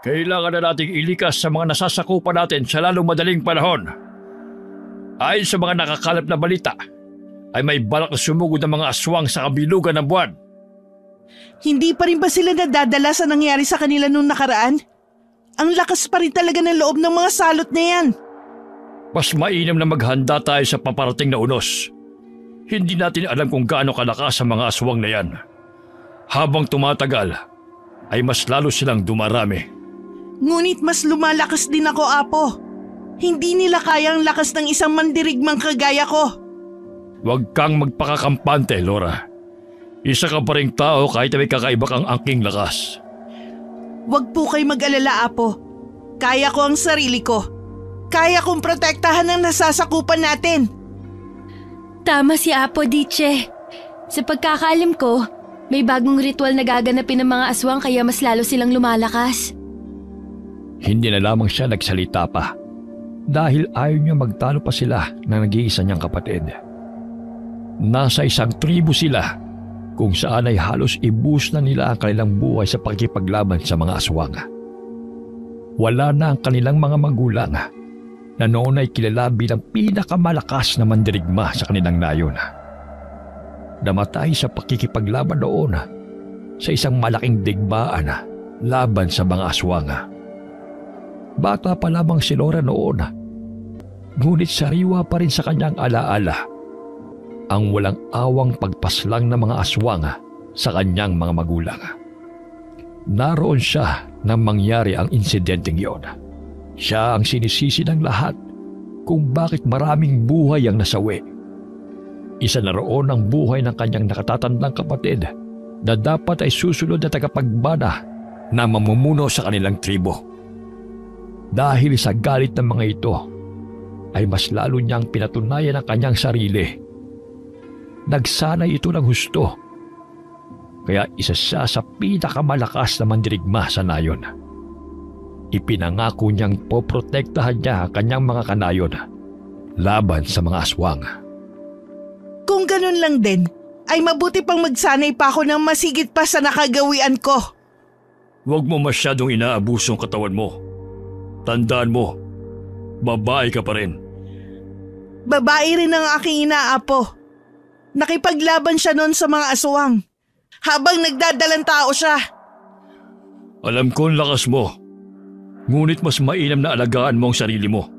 Kailangan na nating ilikas sa mga nasasakupan natin sa lalong madaling panahon. Ayon sa mga nakakalap na balita, ay may balak na sumugod ng mga aswang sa kabilugan ng buwan. Hindi pa rin ba sila nadadala sa nangyari sa kanila nung nakaraan? Ang lakas pa rin talaga ng loob ng mga salot na yan. Mas mainam na maghanda tayo sa paparating na unos. Hindi natin alam kung gaano kalakas ang mga aswang na yan. Habang tumatagal, ay mas lalo silang dumarami. Ngunit mas lumalakas din ako, Apo. Hindi nila kaya ang lakas ng isang mandirigmang kagaya ko. Huwag kang magpakakampante, Laura. Isa ka pa ring tao kahit may kakaiba kang angking lakas. Huwag po kayo mag-alala, Apo. Kaya ko ang sarili ko. Kaya kong protektahan ang nasasakupan natin. Tama si Apo, Diche. Sa pagkakaalam ko, may bagong ritual na gaganapin ng mga aswang kaya mas lalo silang lumalakas. Hindi na lamang siya nagsalita pa dahil ayaw niya magtalo pa sila ng nag-iisa niyang kapatid. Nasa isang tribo sila kung saan ay halos ibus na nila ang kanilang buhay sa pakikipaglaban sa mga aswang. Wala na ang kanilang mga magulang na noon ay kilala bilang pinakamalakas na mandirigma sa kanilang nayon. Namatay sa pakikipaglaban noon sa isang malaking digmaan laban sa mga aswang. Bata pa lamang si Laura noon, ngunit sariwa pa rin sa kanyang alaala ang walang awang pagpaslang ng mga aswang sa kanyang mga magulang. Naroon siya nang mangyari ang insidenteng iyon. Siya ang sinisisi ng lahat kung bakit maraming buhay ang nasawi. Isa na roon ang buhay ng kanyang nakatatandang kapatid na dapat ay susunod na tagapagbana na mamumuno sa kanilang tribo. Dahil sa galit ng mga ito, ay mas lalo niyang pinatunayan ang kanyang sarili. Nagsanay ito ng husto, kaya isa siya sa pinakamalakas na mandirigma sa nayon. Ipinangako niyang poprotektahan niya ang kanyang mga kanayon laban sa mga aswang. Kung ganun lang din, ay mabuti pang magsanay pa ako ng masigit pa sa nakagawian ko. Huwag mo masyadong inaabuso ang katawan mo. Tandaan mo, babae ka pa rin. Babae rin ang aking inaapo. Nakipaglaban siya noon sa mga aswang habang nagdadalang tao siya. Alam ko ang lakas mo, ngunit mas mainam na alagaan mo ang sarili mo.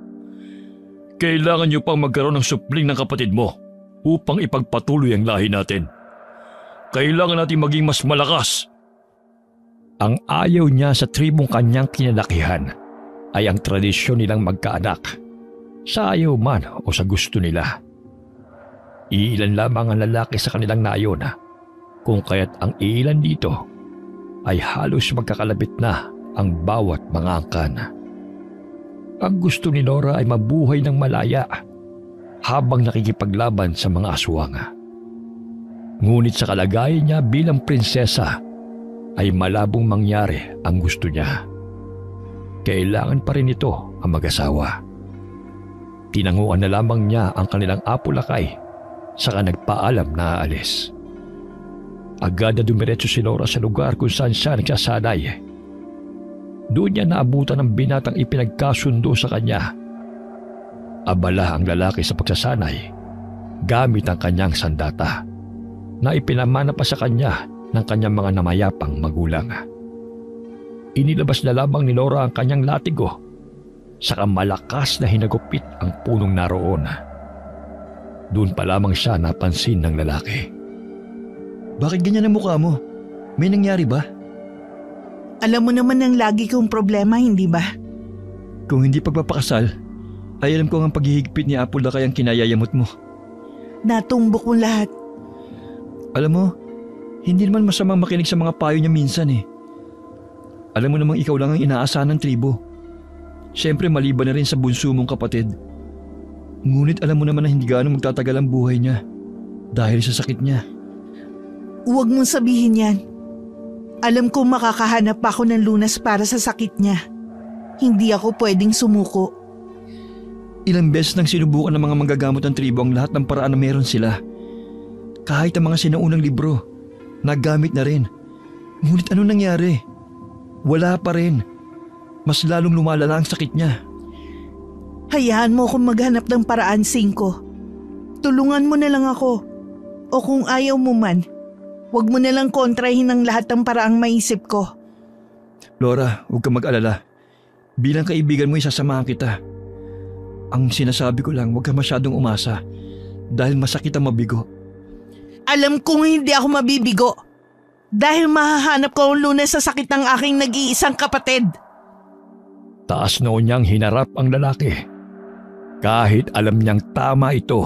Kailangan niyo pang magkaroon ng supling ng kapatid mo upang ipagpatuloy ang lahi natin. Kailangan natin maging mas malakas. Ang ayaw niya sa tribong kanyang kinalakihan ay ang tradisyon nilang magkaanak, sa ayaw man o sa gusto nila. Iilan lamang ang lalaki sa kanilang nayon, kung kaya't ang iilan dito ay halos magkakalabit na ang bawat mga angkan. Ang gusto ni Laura ay mabuhay ng malaya habang nakikipaglaban sa mga aswang. Ngunit sa kalagayan niya bilang prinsesa ay malabong mangyari ang gusto niya. Kailangan pa rin ito ang mag-asawa. Tinanguan na lamang niya ang kanilang apo lakay saka nagpaalam na aalis. Agad na dumiretso si Laura sa lugar kung saan siya nagsasanay. Doon niya naabutan ang binatang ipinagkasundo sa kanya. Abala ang lalaki sa pagsasanay gamit ang kanyang sandata na ipinamana pa sa kanya ng kanyang mga namayapang magulang. Inilabas na lamang ni Laura ang kanyang latigo, saka malakas na hinagupit ang punong naroon. Doon pa lamang siya napansin ng lalaki. Bakit ganyan ang mukha mo? May nangyari ba? Alam mo naman ang lagi kong problema, hindi ba? Kung hindi pagpapakasal, ay alam ko ang paghihigpit ni Apple na kayang kinayayamot mo. Natumbok mo lahat. Alam mo, hindi naman masamang makinig sa mga payo niya minsan eh. Alam mo namang ikaw lang ang inaasahan ng tribo. Siyempre maliban na rin sa bunso mong kapatid. Ngunit alam mo naman na hindi gaano magtatagal ang buhay niya dahil sa sakit niya. Huwag mong sabihin yan. Alam kong makakahanap ako ng lunas para sa sakit niya. Hindi ako pwedeng sumuko. Ilang beses nang sinubukan ng mga manggagamot ng tribo ang lahat ng paraan na meron sila. Kahit ang mga sinaunang libro, nagamit na rin. Ngunit ano nangyari? Wala pa rin. mas lalong lumalala ang sakit niya. Hayaan mo akong maghanap ng paraan, Cinco. Tulungan mo na lang ako. O kung ayaw mo man, huwag mo na lang kontrahin ang lahat ng paraang maisip ko. Laura, huwag kang mag-alala. Bilang kaibigan mo, isasamahan kita. Ang sinasabi ko lang, huwag ka masyadong umasa dahil masakit ang mabigo. Alam kong hindi ako mabibigo dahil mahahanap ko ang lunas sa sakit ng aking nag-iisang kapatid. Taas noon niyang hinarap ang lalaki. Kahit alam niyang tama ito,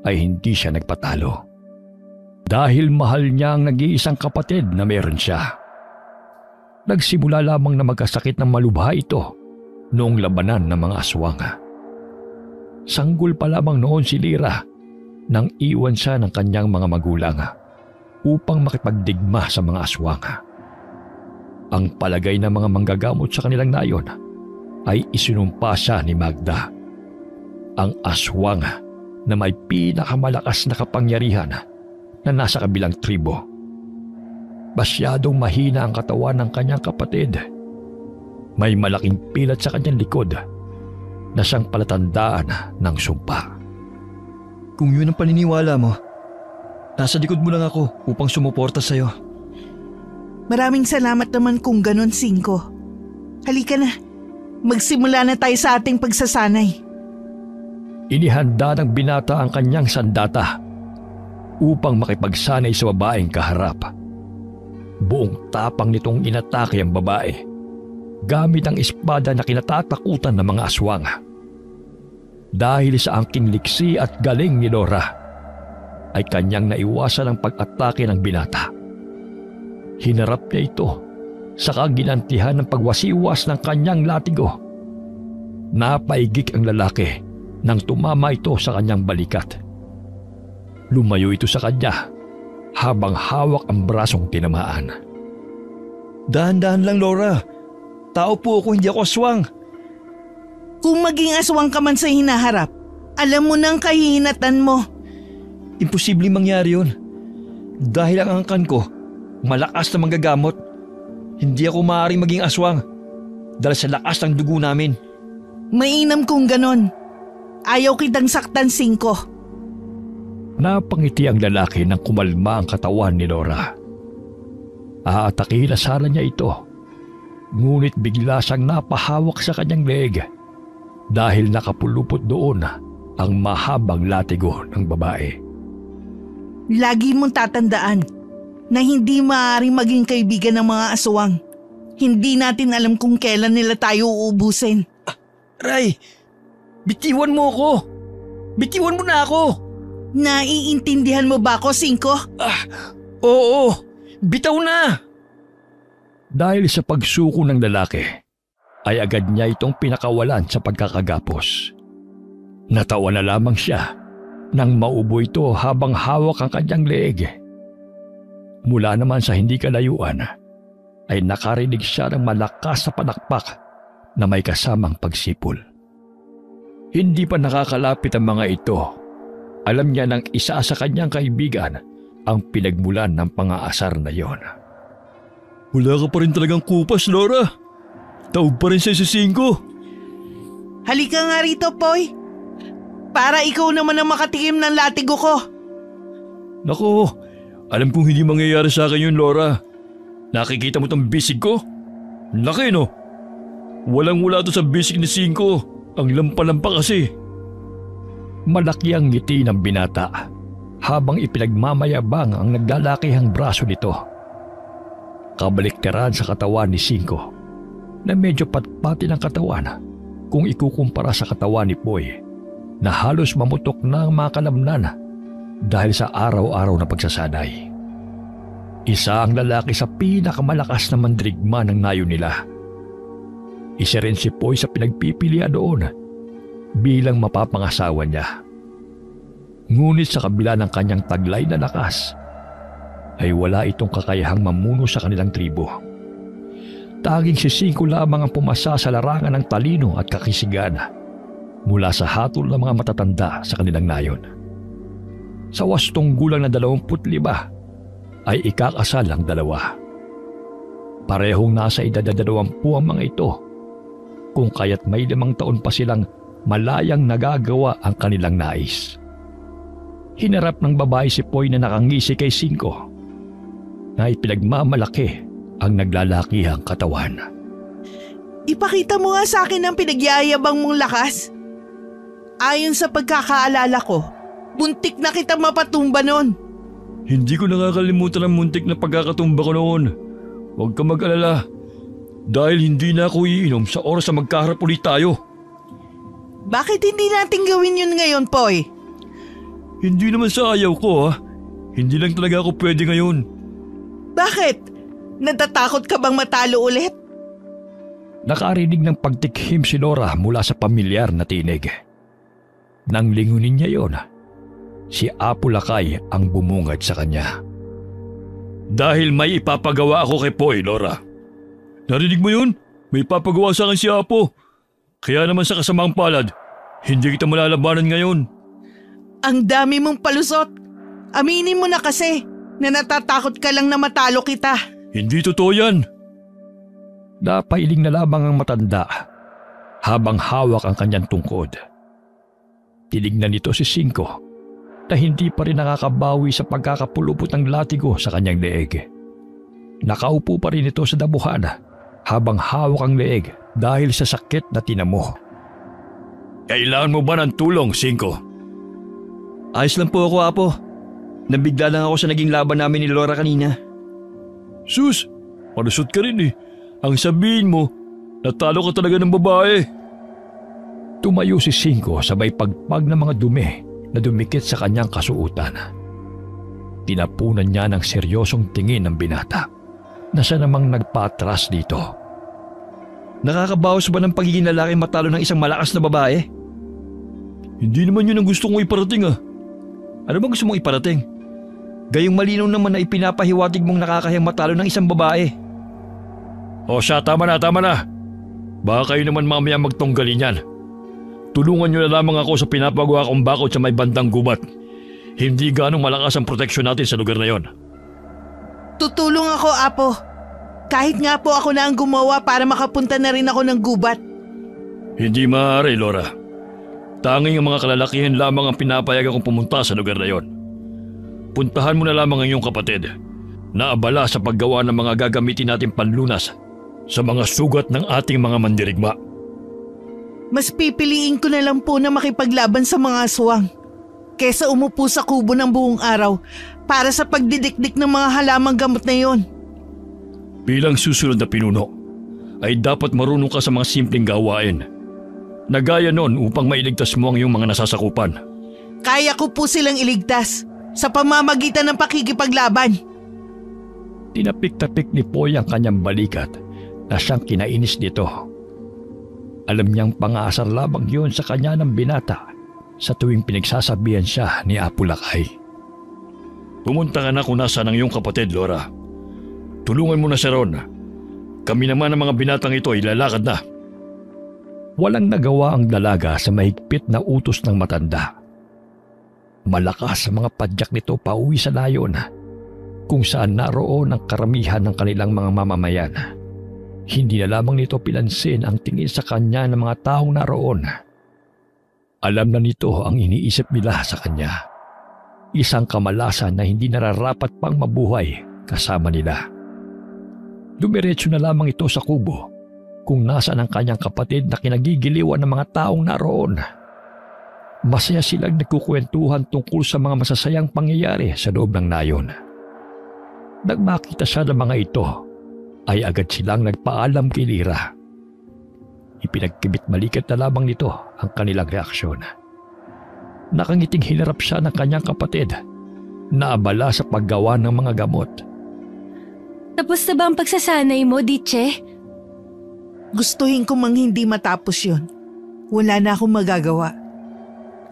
ay hindi siya nagpatalo. Dahil mahal niya ang nag-iisang kapatid na meron siya. Nagsimula lamang na magkasakit ng malubha ito noong labanan ng mga aswang. Sanggol pa lamang noon si Lyra nang iwan siya ng kanyang mga magulang upang makipagdigma sa mga aswang. Ang palagay ng mga manggagamot sa kanilang nayon ay isinumpa siya ni Magda, ang aswang na may pinakamalakas na kapangyarihan na nasa kabilang tribo. Masyadong mahina ang katawan ng kanyang kapatid. May malaking pilat sa kanyang likod na siyang palatandaan ng sumpa. Kung yun ang paniniwala mo, nasa likod mo lang ako upang sumuporta sa'yo. Maraming salamat naman kung ganon, Cinco. Halika na, magsimula na tayo sa ating pagsasanay. Inihanda ng binata ang kanyang sandata upang makipagsanay sa babaeng kaharap. Buong tapang nitong inatake ang babae gamit ang espada na kinatatakutan ng mga aswang. Dahil sa angking liksi at galing ni Laura, ay kanyang naiwasan ang pag-atake ng binata. Hinarap niya ito sa kaginantihan ng pagwasiwas ng kanyang latigo. Napaigik ang lalaki nang tumama ito sa kanyang balikat. Lumayo ito sa kanya habang hawak ang brasong tinamaan. Dahan-dahan lang, Laura. Tao po ako, hindi ako aswang. Kung maging aswang ka man sa hinaharap, alam mo nang kahihinatan mo. Imposibleng mangyari yun. Dahil ang angkan ko, malakas na manggagamot. Hindi ako maaaring maging aswang dahil sa lakas ng dugo namin. Mainam kung ganon. Ayaw kitang saktan, Cinco. Napangiti ang lalaki nang kumalma ang katawan ni Laura. Aatakihin na sana niya ito, ngunit bigla siyang napahawak sa kanyang leeg dahil nakapulupot doon ang mahabang latigo ng babae. Lagi mong tatandaan na hindi maaaring maging kaibigan ng mga aswang. Hindi natin alam kung kailan nila tayo uubusin. Ray, bitiwan mo ako. Bitiwan mo na ako. Naiintindihan mo ba ako, Cinco? Oo, bitaw na. Dahil sa pagsuko ng lalaki, ay agad niya itong pinakawalan sa pagkakagapos. Natawa na lamang siya nang maubo ito habang hawak ang kanyang leeg. Mula naman sa hindi kalayuan, ay nakarinig siya ng malakas na palakpak na may kasamang pagsipol. Hindi pa nakakalapit ang mga ito. Alam niya ng isa sa kanyang kaibigan ang pinagmulan ng pangaasar na yon. Wala ka pa rin talagang kupas, Laura. Taob pa rin sa Cinco. Halika nga rito, Poy. Para ikaw naman ang makatikim ng latigo ko. Naku, alam kong hindi mangyayari sa akin yun, Laura. Nakikita mo tong bisig ko? Laki, no? Walang-wala to sa bisig ni Cinco. Ang lampa-lampa kasi. Malaki ang ngiti ng binata habang ipinagmamayabang ang naglalakihang braso nito. Kabaliktaran sa katawan ni Cinco na medyo patpati ng katawan kung ikukumpara sa katawan ni Poy na halos mamutok na ang mga kalamnan dahil sa araw-araw na pagsasanay. Isa ang lalaki sa pinakamalakas na mandirigma ng nayon nila. Isa rin si Poy sa pinagpipilian doon bilang mapapangasawa niya. Ngunit sa kabila ng kanyang taglay na lakas, ay wala itong kakayahang mamuno sa kanilang tribo. Tanging si Cinco lamang ang pumasa sa larangan ng talino at kakisigan mula sa hatol ng mga matatanda sa kanilang nayon. Sa wastong gulang na 25 ay ikakasal ang dalawa. Parehong nasa edad na 20 ang mga ito, kung kaya't may 5 taon pa silang malayang nagagawa ang kanilang nais. Hinarap ng babae si Poy na nakangisi kay Cinco na ipinagmamalaki ang naglalakihang katawan. Ipakita mo nga sa akin ang pinagyayabang mong lakas. Ayon sa pagkakaalala ko, buntik na kita mapatumba noon. Hindi ko nakakalimutan ang muntik na pagkakatumba ko noon. Huwag ka mag-alala. Dahil hindi na ako iinom sa oras na magkaharap ulit tayo. Bakit hindi natin gawin yun ngayon, Poy? Hindi naman sa ayaw ko ha. Hindi lang talaga ako pwede ngayon. Bakit? Natatakot ka bang matalo ulit? Nakarinig ng pagtikhim si Laura mula sa pamilyar na tinig. Nang lingunin niya yon, si Apo Lakay ang bumungad sa kanya. Dahil may ipapagawa ako kay Poy, Laura. Narinig mo yun? May ipapagawa sa akin si Apo. Kaya naman sa kasamang palad, hindi kita malalabanan ngayon. Ang dami mong palusot. Aminin mo na kasi na natatakot ka lang na matalo kita. Hindi totoo yan. Napailing na lamang ang matanda habang hawak ang kanyang tungkod. Tinignan nito si Cinco na hindi pa rin nakakabawi sa pagkakapulupot ng latigo sa kanyang leeg. Nakaupo pa rin ito sa damuhan habang hawak ang leeg dahil sa sakit na tinamo. Kailangan mo ba ng tulong, Cinco? Ayos lang po ako, Apo. Nabigla lang ako sa naging laban namin ni Laura kanina. Sus, malusot ka rin eh. Ang sabihin mo, natalo ka talaga ng babae. Tumayo si Cinco sabay pagpag ng mga dumi na dumikit sa kanyang kasuutan. Tinapunan niya ng seryosong tingin ng binata na siya namang nagpatras dito. Nakakabawas ba ng pagiging lalaki matalo ng isang malakas na babae? Hindi naman yun ang gusto kong iparating ah. Ano ba gusto mong iparating? Gayong malinaw naman na ipinapahiwatig mong nakakahiyang matalo ng isang babae. O siya, tama na. Baka kayo naman mamaya magtunggalin yan. Tulungan niyo na lamang ako sa pinapagawa kong bakod sa may bandang gubat. Hindi ganong malakas ang proteksyon natin sa lugar na yon. Tutulong ako, Apo. Kahit nga po ako na ang gumawa para makapunta na rin ako ng gubat. Hindi maaari, Laura. Tanging ang mga kalalakihan lamang ang pinapayagan kong pumunta sa lugar na yon. Puntahan mo na lamang ang iyong kapatid na abala sa paggawa ng mga gagamitin natin panlunas sa mga sugat ng ating mga mandirigma. Mas pipiliin ko na lang po na makipaglaban sa mga aswang kesa umupo sa kubo ng buong araw para sa pagdidikdik ng mga halamang gamot na yon. Bilang susunod na pinuno, ay dapat marunong ka sa mga simpleng gawain na gaya nun upang mailigtas mo ang iyong mga nasasakupan. Kaya ko po silang iligtas sa pamamagitan ng pakikipaglaban. Tinapik-tapik ni Poy ang kanyang balikat na siyang kinainis nito. Alam niyang pangasar lamang yun sa kanya ng binata sa tuwing pinagsasabihan siya ni Apo Lakay. Pumunta ka na kung nasaan ang iyong kapatid, Laura. Tulungan mo na siya ron. Kami naman ang mga binatang ito ay lalakad na. Walang nagawa ang dalaga sa mahigpit na utos ng matanda. Malakas ang mga padyak nito pauwi sa layon kung saan naroon ang karamihan ng kanilang mga mamamayan. Hindi na lamang nito pinansin ang tingin sa kanya ng mga taong naroon. Alam na nito ang iniisip nila sa kanya. Isang kamalasan na hindi nararapat pang mabuhay kasama nila. Dumiretso na lamang ito sa kubo kung nasaan ang kanyang kapatid na kinagigiliwan ng mga taong naroon. Masaya silang nagkukwentuhan tungkol sa mga masasayang pangyayari sa loob ng nayon. Nang makita siya ng mga ito, ay agad silang nagpaalam kay Lira. Ipinagkibit malikat na lamang nito ang kanilang reaksyon. Nakangiting hinarap siya ng kanyang kapatid na abala sa paggawa ng mga gamot. Tapos na ba ang pagsasanay mo, Diche? Gustuhin ko mang hindi matapos yon. Wala na akong magagawa.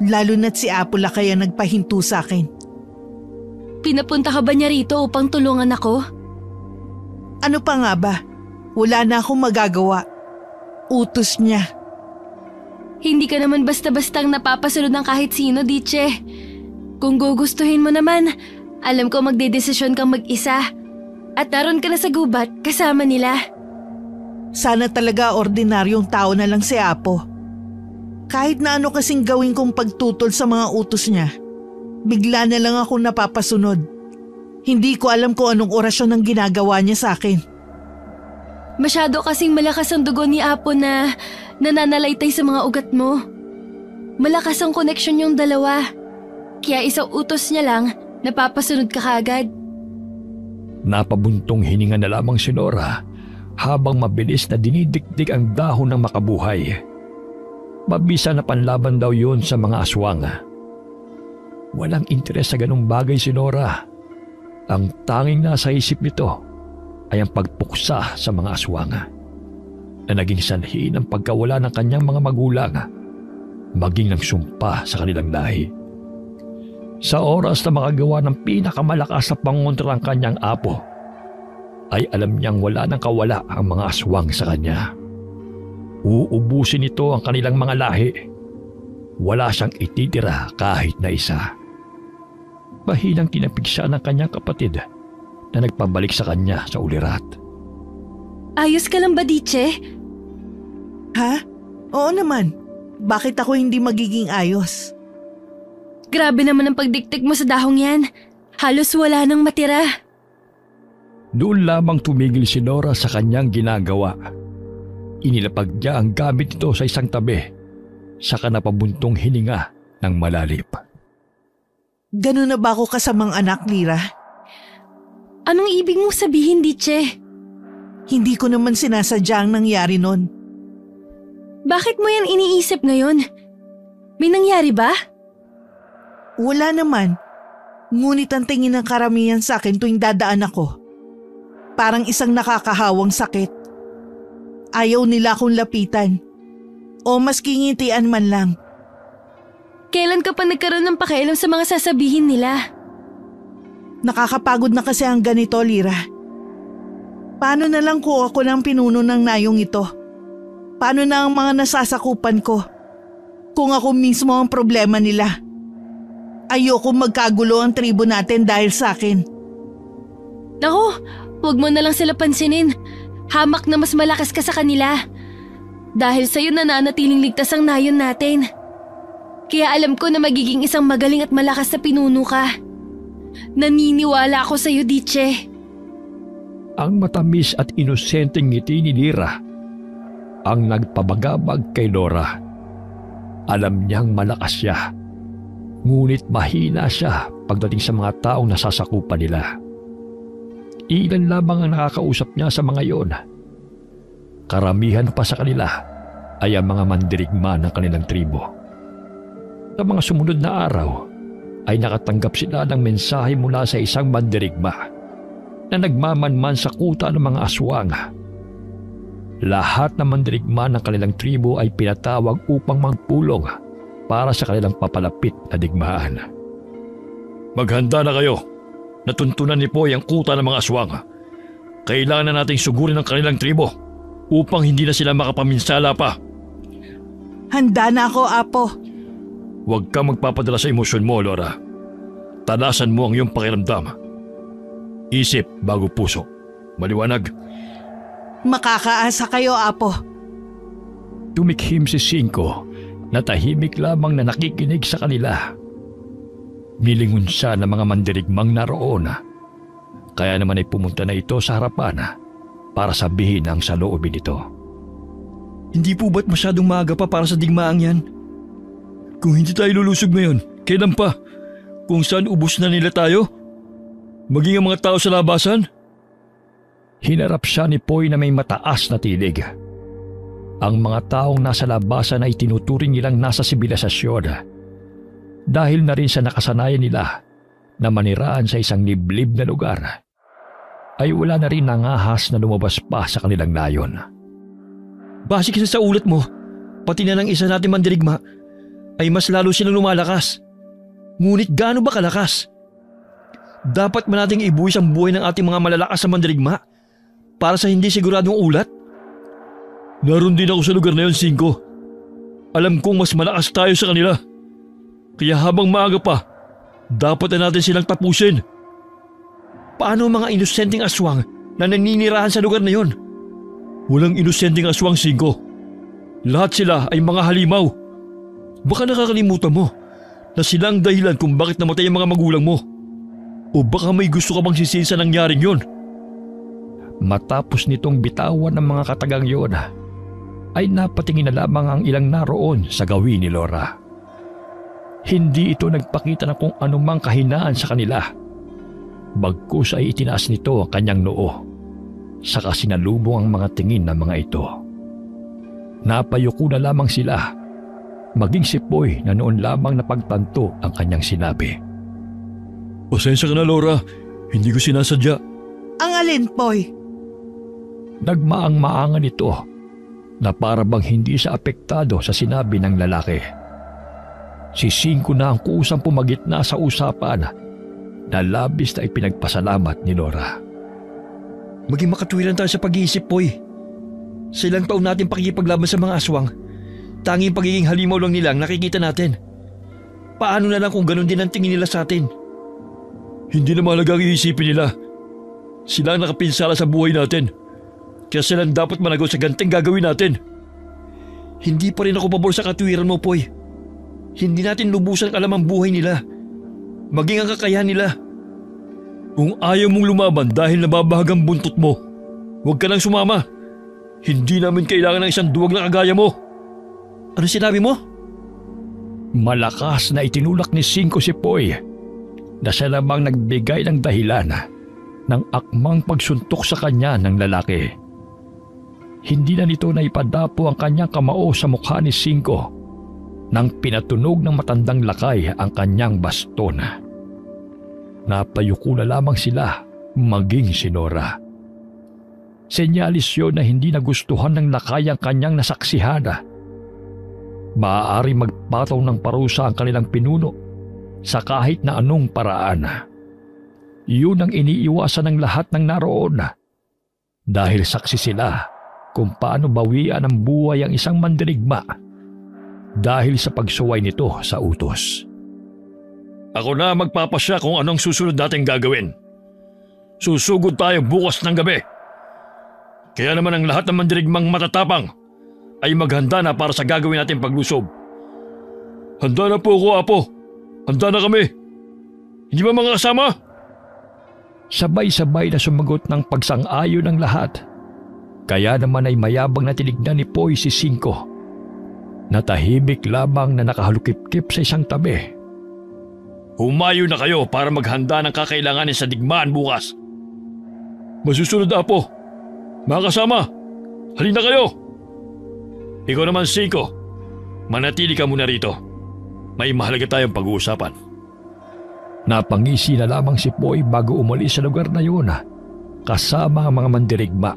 Lalo na't si Apo Lakay ang nagpahinto sa akin. Pinapunta ka ba niya rito upang tulungan ako? Ano pa nga ba? Wala na akong magagawa. Utos niya. Hindi ka naman basta-bastang napapasunod ng kahit sino, Diche. Kung gugustuhin mo naman, alam ko magdedesisyon kang mag-isa. At naroon ka na sa gubat kasama nila. Sana talaga ordinaryong tao na lang si Apo. Kahit na ano kasing gawin kong pagtutol sa mga utos niya, bigla na lang ako napapasunod. Hindi ko alam kung anong orasyon ang ginagawa niya sa akin. Masyado kasing malakas ang dugo ni Apo na nananalaytay sa mga ugat mo. Malakas ang koneksyon yung dalawa. Kaya isang utos niya lang, napapasunod ka kagad. Napabuntong hininga na lamang si Nora habang mabilis na dinidikdik ang dahon ng makabuhay. Mabisa na panlaban daw yun sa mga aswang. Walang interes sa ganung bagay si Nora. Ang tanging nasa isip nito ay ang pagpuksa sa mga aswang na naging sanhi ng pagkawala ng kanyang mga magulang, maging ng sumpa sa kanilang lahi. Sa oras na makagawa ng pinakamalakas na pangontra ang kanyang apo, ay alam niyang wala nang kawala ang mga aswang sa kanya. Uubusin nito ang kanilang mga lahi. Wala siyang ititira kahit na isa. Bahilang tinapig siya ng kanyang kapatid na nagpabalik sa kanya sa ulirat. Ayos ka lang ba, Diche? Ha? Oo naman. Bakit ako hindi magiging ayos? Grabe naman ang pagdiktik mo sa dahong yan. Halos wala nang matira. Doon lamang tumigil si Nora sa kanyang ginagawa. Inilapag niya ang gamit nito sa isang tabi, saka napabuntong hininga ng malalim. Ganun na ba ako kasamang anak, Lira? Anong ibig mong sabihin, Diche? Hindi ko naman sinasadya ang nangyari nun. Bakit mo yan iniisip ngayon? May nangyari ba? Wala naman. Ngunit ang tingin ng karamihan sa akin tuwing dadaan ako, parang isang nakakahawang sakit. Ayaw nila akong lapitan. O maski ngitian man lang. Kailan ka pa nagkaroon ng pakialam sa mga sasabihin nila? Nakakapagod na kasi ang ganito, Lira. Paano na lang kung ako ng pinuno ng nayong ito? Paano na ang mga nasasakupan ko? Kung ako mismo ang problema nila. Ayoko magkagulo ang tribo natin dahil sa akin. Naku, huwag mo na lang sila pansinin. Hamak na mas malakas ka sa kanila. Dahil sa'yo nananatiling ligtas ang nayon natin. Kaya alam ko na magiging isang magaling at malakas na pinuno ka. Naniniwala ako sa'yo, Diche. Ang matamis at inosenteng ngiti ni Lira ang nagpabagabag kay Nora. Alam niyang malakas siya, ngunit mahina siya pagdating sa mga taong nasasakupan nila. Ilan lamang ang nakakausap niya sa mga iyon. Karamihan pa sa kanila ay ang mga mandirigma ng kanilang tribo. Sa mga sumunod na araw ay nakatanggap sila ng mensahe mula sa isang mandirigma na nagmamanman sa kuta ng mga aswang. Lahat ng mandirigma ng kanilang tribo ay pinatawag upang magpulong para sa kanilang papalapit na digmaan. Maghanda na kayo. Natuntunan ni Poy ang kuta ng mga aswang. Kailangan na nating sugurin ang kanilang tribo upang hindi na sila makapaminsala pa. Handa na ako, Apo. Huwag kang magpapadala sa emosyon mo, Laura. Tanasan mo ang iyong pakiramdam. Isip bago puso. Maliwanag. Makakaasa kayo, Apo. Tumikhim si Cinco na tahimik lamang na nakikinig sa kanila. Nilingon siya ng mga mandirigmang naroon. Kaya naman ay pumunta na ito sa harapan para sabihin ang saloobin nito. Hindi po ba't masyadong maaga pa para sa digmaang yan? Kung hindi tayo lulusog ngayon, kailan pa? Kung saan ubos na nila tayo? Maging ang mga tao sa labasan? Hinarap siya ni Poy na may mataas na tilig. Ang mga taong nasa labasan ay tinuturing nilang nasa sibilisasyon dahil na rin sa nakasanayan nila na maniraan sa isang liblib na lugar, ay wala na rin nangahas na lumabas pa sa kanilang nayon. Base kasi sa ulat mo, pati na ng isa natin mandirigma, ay mas lalo silang lumalakas. Ngunit gaano ba kalakas? Dapat ba nating ibuwis ang buhay ng ating mga malalakas na mandirigma para sa hindi siguradong ulat? Naroon din ako sa lugar na yun, Cinco. Alam kong mas malakas tayo sa kanila. Kaya habang maaga pa, dapat na natin silang tapusin. Paano ang mga inosenteng aswang na naninirahan sa lugar na yon? Walang inosenteng aswang, Singko. Lahat sila ay mga halimaw. Baka nakakalimutan mo na sila ang dahilan kung bakit namatay ang mga magulang mo. O baka may gusto ka bang sisihin sa nangyaring yon? Matapos nitong bitawan ng mga katagang yon, ay napatingin na lamang ang ilang naroon sa gawin ni Laura. Hindi ito nagpakita ng kung anumang kahinaan sa kanila. Bagkus ay itinaas nito ang kanyang noo, saka sinalubong ang mga tingin ng mga ito. Napayuko na lamang sila, maging si Poy na noon lamang napagtanto ang kanyang sinabi. Pasensya ka na, Laura. Hindi ko sinasadya. Ang alin, Poy? Nagmaang-maangan ito na para bang hindi siya apektado sa sinabi ng lalaki. Si Singko na ang kusang pumagitna sa usapan na labis na ipinagpasalamat ni Laura. Maging makatwiran tayo sa pag-iisip, Poy. Sa ilang taon natin pakikipaglaban sa mga aswang, tanging pagiging halimaw lang nila ang nakikita natin. Paano na lang kung ganun din ang tingin nila sa atin? Hindi na mahalaga ang iisipin nila. Sila ang nakapinsala sa buhay natin. Kaya silang dapat managot sa ganting gagawin natin. Hindi pa rin ako pabor sa katwiran mo, Poy. Hindi natin lubusan alam ang buhay nila. Maging ang kakayahan nila. Kung ayaw mong lumaban dahil nababahagang buntot mo, huwag ka nang sumama. Hindi namin kailangan ng isang duwag na kagaya mo. Ano sinabi mo? Malakas na itinulak ni Singko si Poy na siya lamang nagbigay ng dahilan ng akmang pagsuntok sa kanya ng lalaki. Hindi na nito naipadapo ang kanyang kamao sa mukha ni Singko nang pinatunog ng matandang lakay ang kanyang baston. Napayuko na lamang sila, maging si Laura. Senyalis yun na hindi nagustuhan ng lakay ang kanyang nasaksihan. Maaari magpataw ng parusa ang kanilang pinuno sa kahit na anong paraan. Yun ang iniiwasan ng lahat ng naroon dahil saksi sila kung paano bawian ng buhay ang isang mandirigma dahil sa pagsuway nito sa utos. Ako na magpapasya kung anong susunod nating gagawin. Susugod tayo bukas ng gabi. Kaya naman ang lahat ng mandirigmang matatapang ay maghanda na para sa gagawin nating paglusob. Handa na po ako, Apo. Handa na kami. Hindi ba mga kasama? Sabay-sabay na sumagot ng pagsang-ayon ng lahat. Kaya naman ay mayabang na tinignan ni Poy si Singko. Natahimik lamang na nakahalukip-kip sa isang tabi. Humayo na kayo para maghanda ng kakailanganin sa digmaan bukas. Masusunod, Apo. Mga kasama, halina kayo. Ikaw naman, Singko. Manatili ka muna rito. May mahalaga tayong pag-uusapan. Napangisi na lamang si Poy bago umalis sa lugar na yun kasama ang mga mandirigma.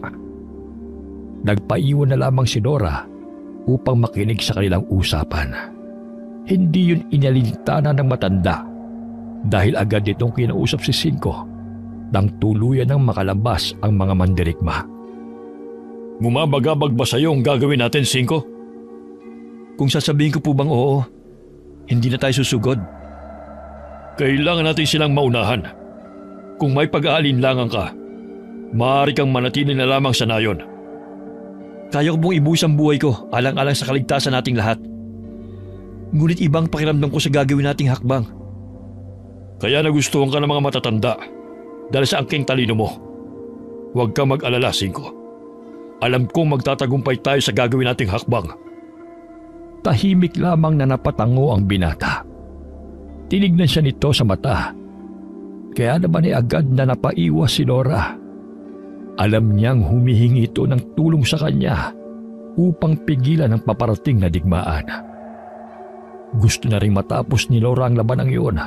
Nagpaiwan na lamang si Laura upang makinig sa kanilang usapan. Hindi yun inalintana ng matanda dahil agad itong kinausap si Singko nang tuluyan ng makalabas ang mga mandirigma. Bumabagabag ba sa'yo ang gagawin natin, Singko? Kung sasabihin ko po bang oo, hindi na tayo susugod. Kailangan natin silang maunahan. Kung may pag-aalinlangan ka, maaari kang manatili na lamang sa nayon. Kaya ko pong ibuhos ang buhay ko alang-alang sa kaligtasan nating lahat. Ngunit ibang pakiramdam ko sa gagawin nating hakbang. Kaya nagustuhan ka ng mga matatanda dahil sa angking talino mo. Huwag kang mag-alala, Singko. Alam kong magtatagumpay tayo sa gagawin nating hakbang. Tahimik lamang na napatango ang binata. Tinignan siya nito sa mata. Kaya naman ay agad na napaiwas si Laura. Alam niyang humihingi ito ng tulong sa kanya upang pigilan ang paparating na digmaan. Gusto na rin matapos ni Laura ang labanang iyon.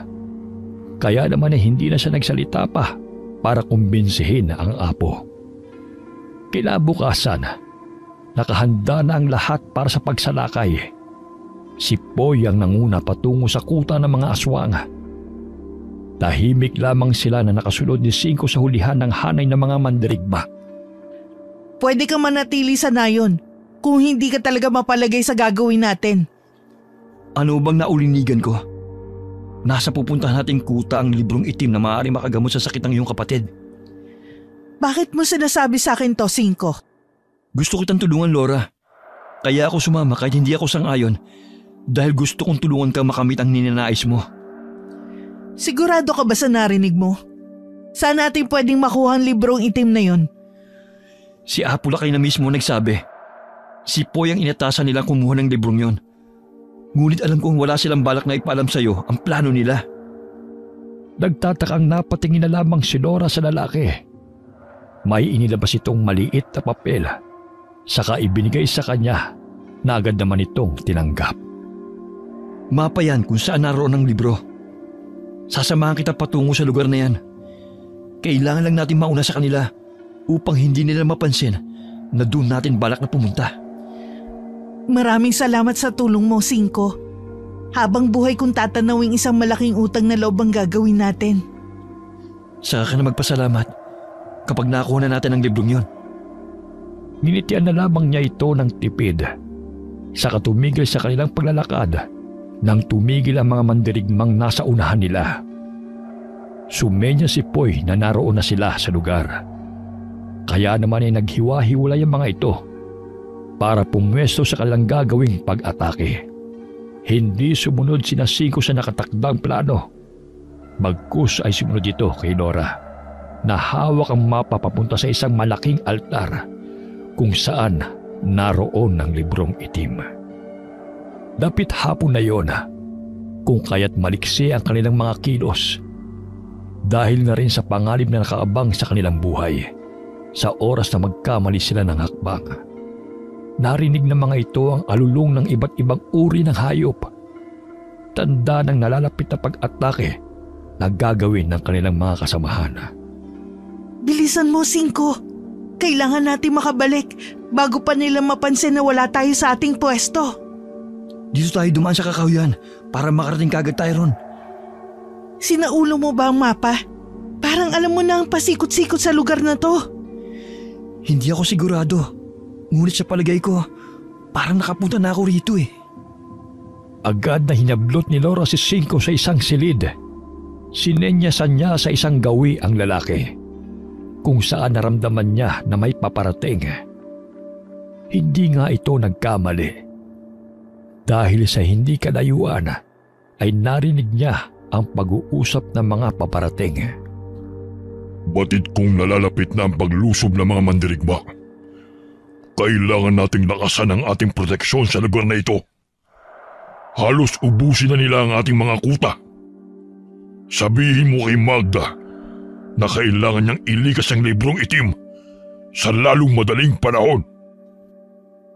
Kaya naman ay hindi na siya nagsalita pa para kumbinsihin ang apo. Kinabukasan, nakahanda na ang lahat para sa pagsalakay. Si Poy ang nanguna patungo sa kuta ng mga aswang. Tahimik lamang sila na nakasunod ni Singko sa hulihan ng hanay ng mga mandirigma. Pwede kang manatili sa nayon kung hindi ka talaga mapalagay sa gagawin natin. Ano bang naulinigan ko? Nasa pupuntahan nating kuta ang librong itim na maaari makagamot sa sakit ng iyong kapatid. Bakit mo sinasabi sa akin to, Cinco? Gusto kitang tulungan, Laura. Kaya ako sumama kahit hindi ako sang-ayon dahil gusto kong tulungan kang makamit ang ninanais mo. Sigurado ka ba sa narinig mo? Saan natin pwedeng makuha ang librong itim na yon? Si Apulakay na mismo nagsabi. Si Poy ang inatasan nilang kumuha ng librong yon. Ngunit alam kong wala silang balak na ipaalam sa'yo ang plano nila. Nagtatakang napatingin na lamang si Laura sa lalaki. May inilabas itong maliit na papel. Saka ibinigay sa kanya na agad naman itong tinanggap. Mapa yan kung saan naroon ang libro. Sasamahan kita patungo sa lugar na yan. Kailangan lang natin mauna sa kanila upang hindi nila mapansin na doon natin balak na pumunta. Maraming salamat sa tulong mo, Cinco. Habang buhay kong tatanawing isang malaking utang na loob ang gagawin natin. Saka ka na magpasalamat kapag nakuha na natin ang librong yon. Ninitian na lamang niya ito ng tipid. Saka tumigil sa kanilang paglalakad nang tumigil ang mga mandirigmang nasa unahan nila. Sumenya si Poy na naroon na sila sa lugar. Kaya naman ay naghiwa-hiwalay ang mga ito para pumwesto sa kanilang gagawing pag-atake. Hindi sumunod sina Cinco sa nakatakdang plano. Bagkus ay sumunod ito kay Laura na hawak ang mapa papunta sa isang malaking altar kung saan naroon ang librong itim. Dapit hapon na yon, kung kaya't maliksi ang kanilang mga kilos dahil na rin sa panganib na nakaabang sa kanilang buhay sa oras na magkamali sila ng hakbang. Narinig ng mga ito ang alulong ng iba't ibang uri ng hayop, tanda ng nalalapit na pag-atake na gagawin ng kanilang mga kasamahan. Bilisan mo, Cinco. Kailangan natin makabalik bago pa nila mapansin na wala tayo sa ating pwesto. Dito tayo dumaan sa kakahuyan para makarating kagad tayo ron. Sinaulo mo ba ang mapa? Parang alam mo na ang pasikot-sikot sa lugar na to. Hindi ako sigurado. Ngunit sa palagay ko, parang nakapunta na ako rito eh. Agad na hinablot ni Laura si Cinco sa isang silid. Sinenyasan niya sa isang gawi ang lalaki kung saan naramdaman niya na may paparating. Hindi nga ito nagkamali. Dahil sa hindi kalayuan ay narinig niya ang pag-uusap ng mga paparating. Batid kong nalalapit na ang paglusob ng mga mandirigma. Kailangan nating lakasan ang ating proteksyon sa lugar na ito. Halos ubusin na nila ang ating mga kuta. Sabihin mo kay Magda na kailangan niyang ilikas ang librong itim sa lalong madaling panahon.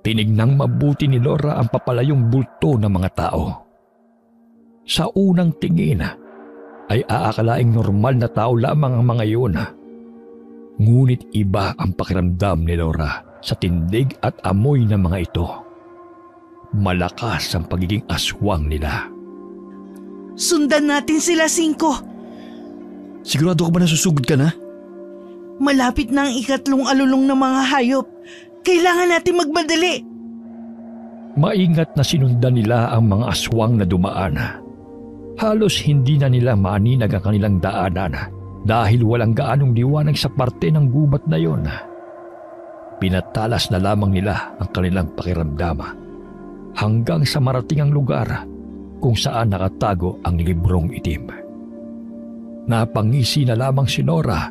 Tinignang mabuti ni Laura ang papalayong bulto ng mga tao. Sa unang tingin ay aakalaing normal na tao lamang ang mga iyon. Ngunit iba ang pakiramdam ni Laura sa tindig at amoy ng mga ito. Malakas ang pagiging aswang nila. Sundan natin sila, Cinco. Sigurado ka ba nasusugod ka na? Malapit na ang ikatlong alulong ng mga hayop. Kailangan natin magmadali. Maingat na sinundan nila ang mga aswang na dumaan. Halos hindi na nila maaninag ang kanilang daanan dahil walang gaanong liwanag sa parte ng gubat na yon. Pinatalas na lamang nila ang kanilang pakiramdam hanggang sa marating ang lugar kung saan nakatago ang librong itim. Napangisi na lamang si Laura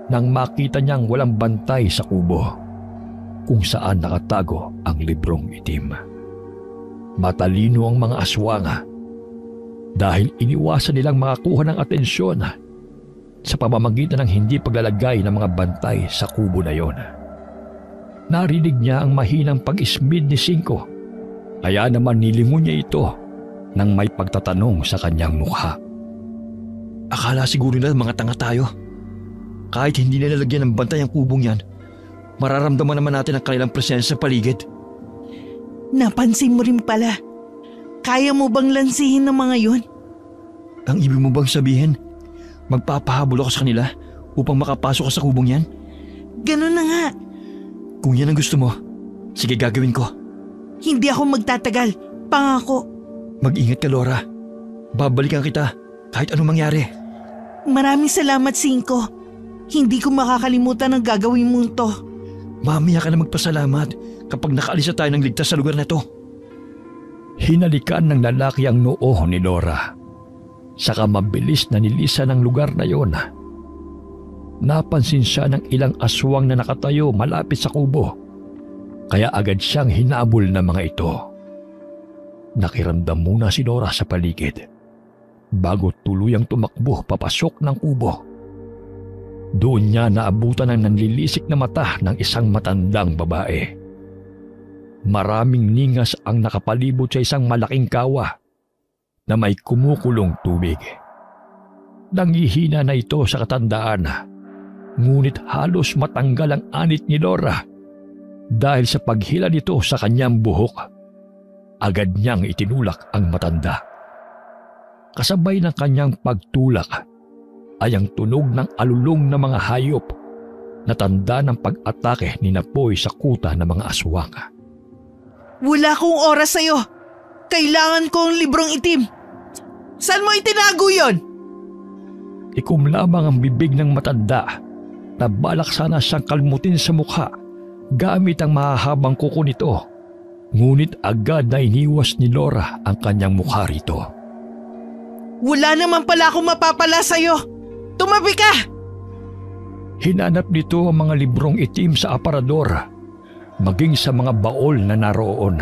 nang makita niyang walang bantay sa kubo kung saan nakatago ang librong itim. Matalino ang mga aswang dahil iniwasan nilang makakuha ng atensyon sa pamamagitan ng hindi paglalagay ng mga bantay sa kubo na yon. Narinig niya ang mahinang pag-ismid ni Cinco, kaya naman nilingon niya ito nang may pagtatanong sa kanyang mukha. Akala siguro nila mga tanga tayo. Kahit hindi nila lagyan ng bantay ang kubong yan, mararamdaman naman natin ang kanilang presensya sa paligid. Napansin mo rin pala. Kaya mo bang lansihin ng mga yun? Ang ibig mo bang sabihin, magpapahabol ako sa kanila upang makapasok ka sa kubong yan? Ganun na nga. Kung yan ang gusto mo, sige gagawin ko. Hindi ako magtatagal. Pangako. Mag-ingat ka, Laura. Babalikan kita kahit anong mangyari. Maraming salamat, Cinco. Hindi ko makakalimutan ang gagawin mong to. Mamaya ka na magpasalamat kapag nakaalis na tayo ng ligtas sa lugar na to. Hinalikan ng lalaki ang noo ni Laura. Saka mabilis na nilisan ang lugar na yon. Napansin siya ng ilang aswang na nakatayo malapit sa kubo. Kaya agad siyang hinabol ng mga ito. Nakiramdam muna si Laura sa paligid bago tuluyang tumakbo papasok ng kubo. Doon niya naabutan ang nanlilisik na mata ng isang matandang babae. Maraming ningas ang nakapalibot sa isang malaking kawa na may kumukulong tubig. Nangihina na ito sa katandaan, ngunit halos matanggal ang anit ni Laura dahil sa paghila nito sa kanyang buhok. Agad niyang itinulak ang matanda. Kasabay ng kanyang pagtulak ay ang tunog ng alulong ng mga hayop na tanda ng pag-atake ni Napoy sa kuta ng mga aswang. Wala akong oras sa'yo. Kailangan ko ang librong itim. Saan mo itinago yon? Ikumlamang ang bibig ng matanda na balak sana siyang kalmutin sa mukha gamit ang mahahabang kuko nito. Ngunit agad na iniwas ni Laura ang kanyang mukha rito. Wala naman pala akong mapapala sa'yo. Tumabi ka! Hinanap nito ang mga librong itim sa aparador, maging sa mga baol na naroon.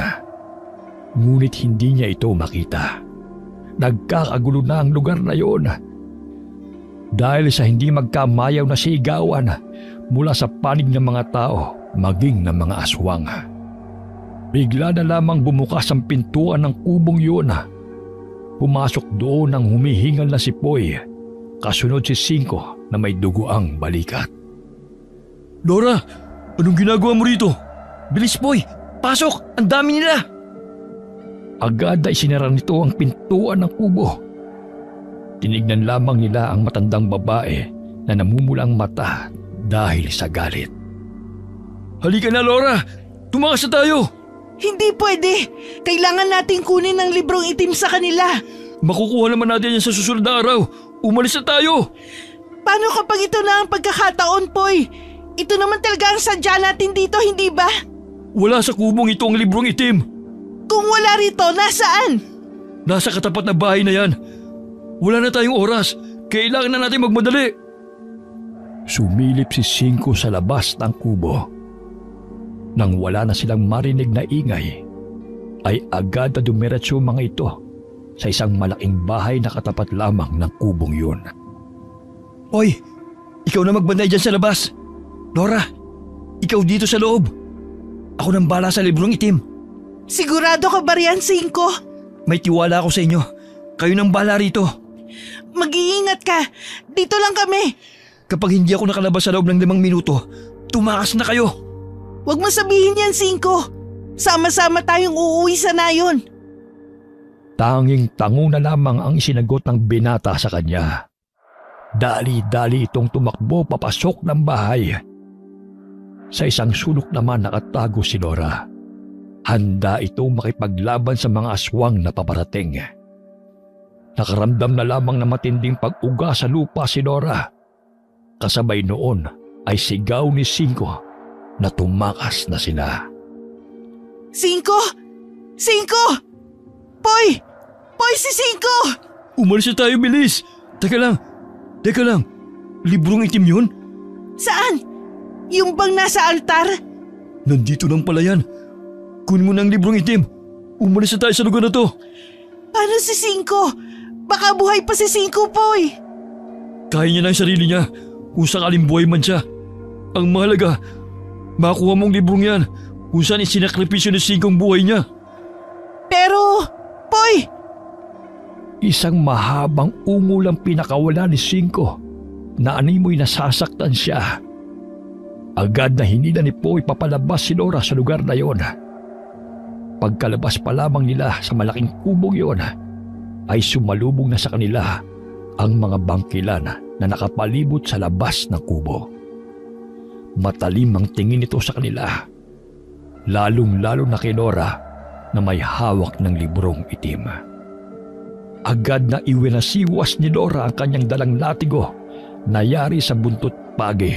Ngunit hindi niya ito makita. Nagkakagulo na ang lugar na yon. Dahil sa hindi magkamayaw na sigawan mula sa panig ng mga tao maging ng mga aswang. Bigla na lamang bumukas ang pintuan ng kubong yun. Pumasok doon ang humihingal na si Poy, kasunod si Cinco na may dugoang balikat. Laura, anong ginagawa mo rito? Bilis, Poy! Pasok! Ang dami nila! Agad na isinara nito ang pintuan ng kubo. Tinignan lamang nila ang matandang babae na namumulang mata dahil sa galit. Halika na, Laura! Tumakas na tayo! Hindi pwede. Kailangan nating kunin ang librong itim sa kanila. Makukuha naman natin yan sa susunod na araw. Umalis na tayo! Paano kapag ito na ang pagkakataon, Poy? Ito naman talaga ang sadya natin dito, hindi ba? Wala sa kubong ito ang librong itim. Kung wala rito, nasaan? Nasa katapat na bahay na yan. Wala na tayong oras. Kailangan na natin magmadali. Sumilip si Cinco sa labas ng kubo. Nang wala na silang marinig na ingay, ay agad na dumiretso mga ito sa isang malaking bahay na katapat lamang ng kubong yun. Oy, ikaw na magbantay dyan sa labas. Laura, ikaw dito sa loob. Ako nang bala sa librong itim. Sigurado ka ba riyan, Cinco? May tiwala ako sa inyo. Kayo nang bala rito. Mag-iingat ka. Dito lang kami. Kapag hindi ako nakalabas sa loob ng 5 minuto, tumakas na kayo. Huwag mo sabihin yan, Cinco. Sama-sama tayong uuwi sa nayon. Tanging tango na lamang ang isinagot ng binata sa kanya. Dali-dali itong tumakbo papasok ng bahay. Sa isang sulok naman nakatago si Laura. Handa itong makipaglaban sa mga aswang na paparating. Nakaramdam na lamang na matinding pag-uga sa lupa si Laura. Kasabay noon ay sigaw ni Cinco na tumakas na sila. Cinco! Cinco! Poy! Poy, si Cinco! Umalis na tayo, bilis! Teka lang. Librong itim yun? Saan? Yung bang nasa altar? Nandito lang pala yan. Kunin mo na ang librong itim. Umalis na tayo sa lugar na to. Paano si Cinco? Baka buhay pa si Cinco, Poy. Kaya niya na ang sarili niya kung sakaling buhay man siya. Ang mahalaga, makuha mong librong yan kung saan isinakripisyo ni Cinco ang buhay niya. Pero, Poy! Isang mahabang ungol ang pinakawala ni Cinco na animoy nasasaktan siya. Agad na hinila ni Poy papalabas si Laura sa lugar na yon. Pagkalabas pa lamang nila sa malaking kubong yon, ay sumalubong na sa kanila ang mga bangkilan na nakapalibot sa labas ng kubo. Matalim ang tingin nito sa kanila, lalong-lalo na kay Laura na may hawak ng librong itim. Agad na iwinasiwas ni Laura ang kanyang dalang latigo na yari sa buntot pagi.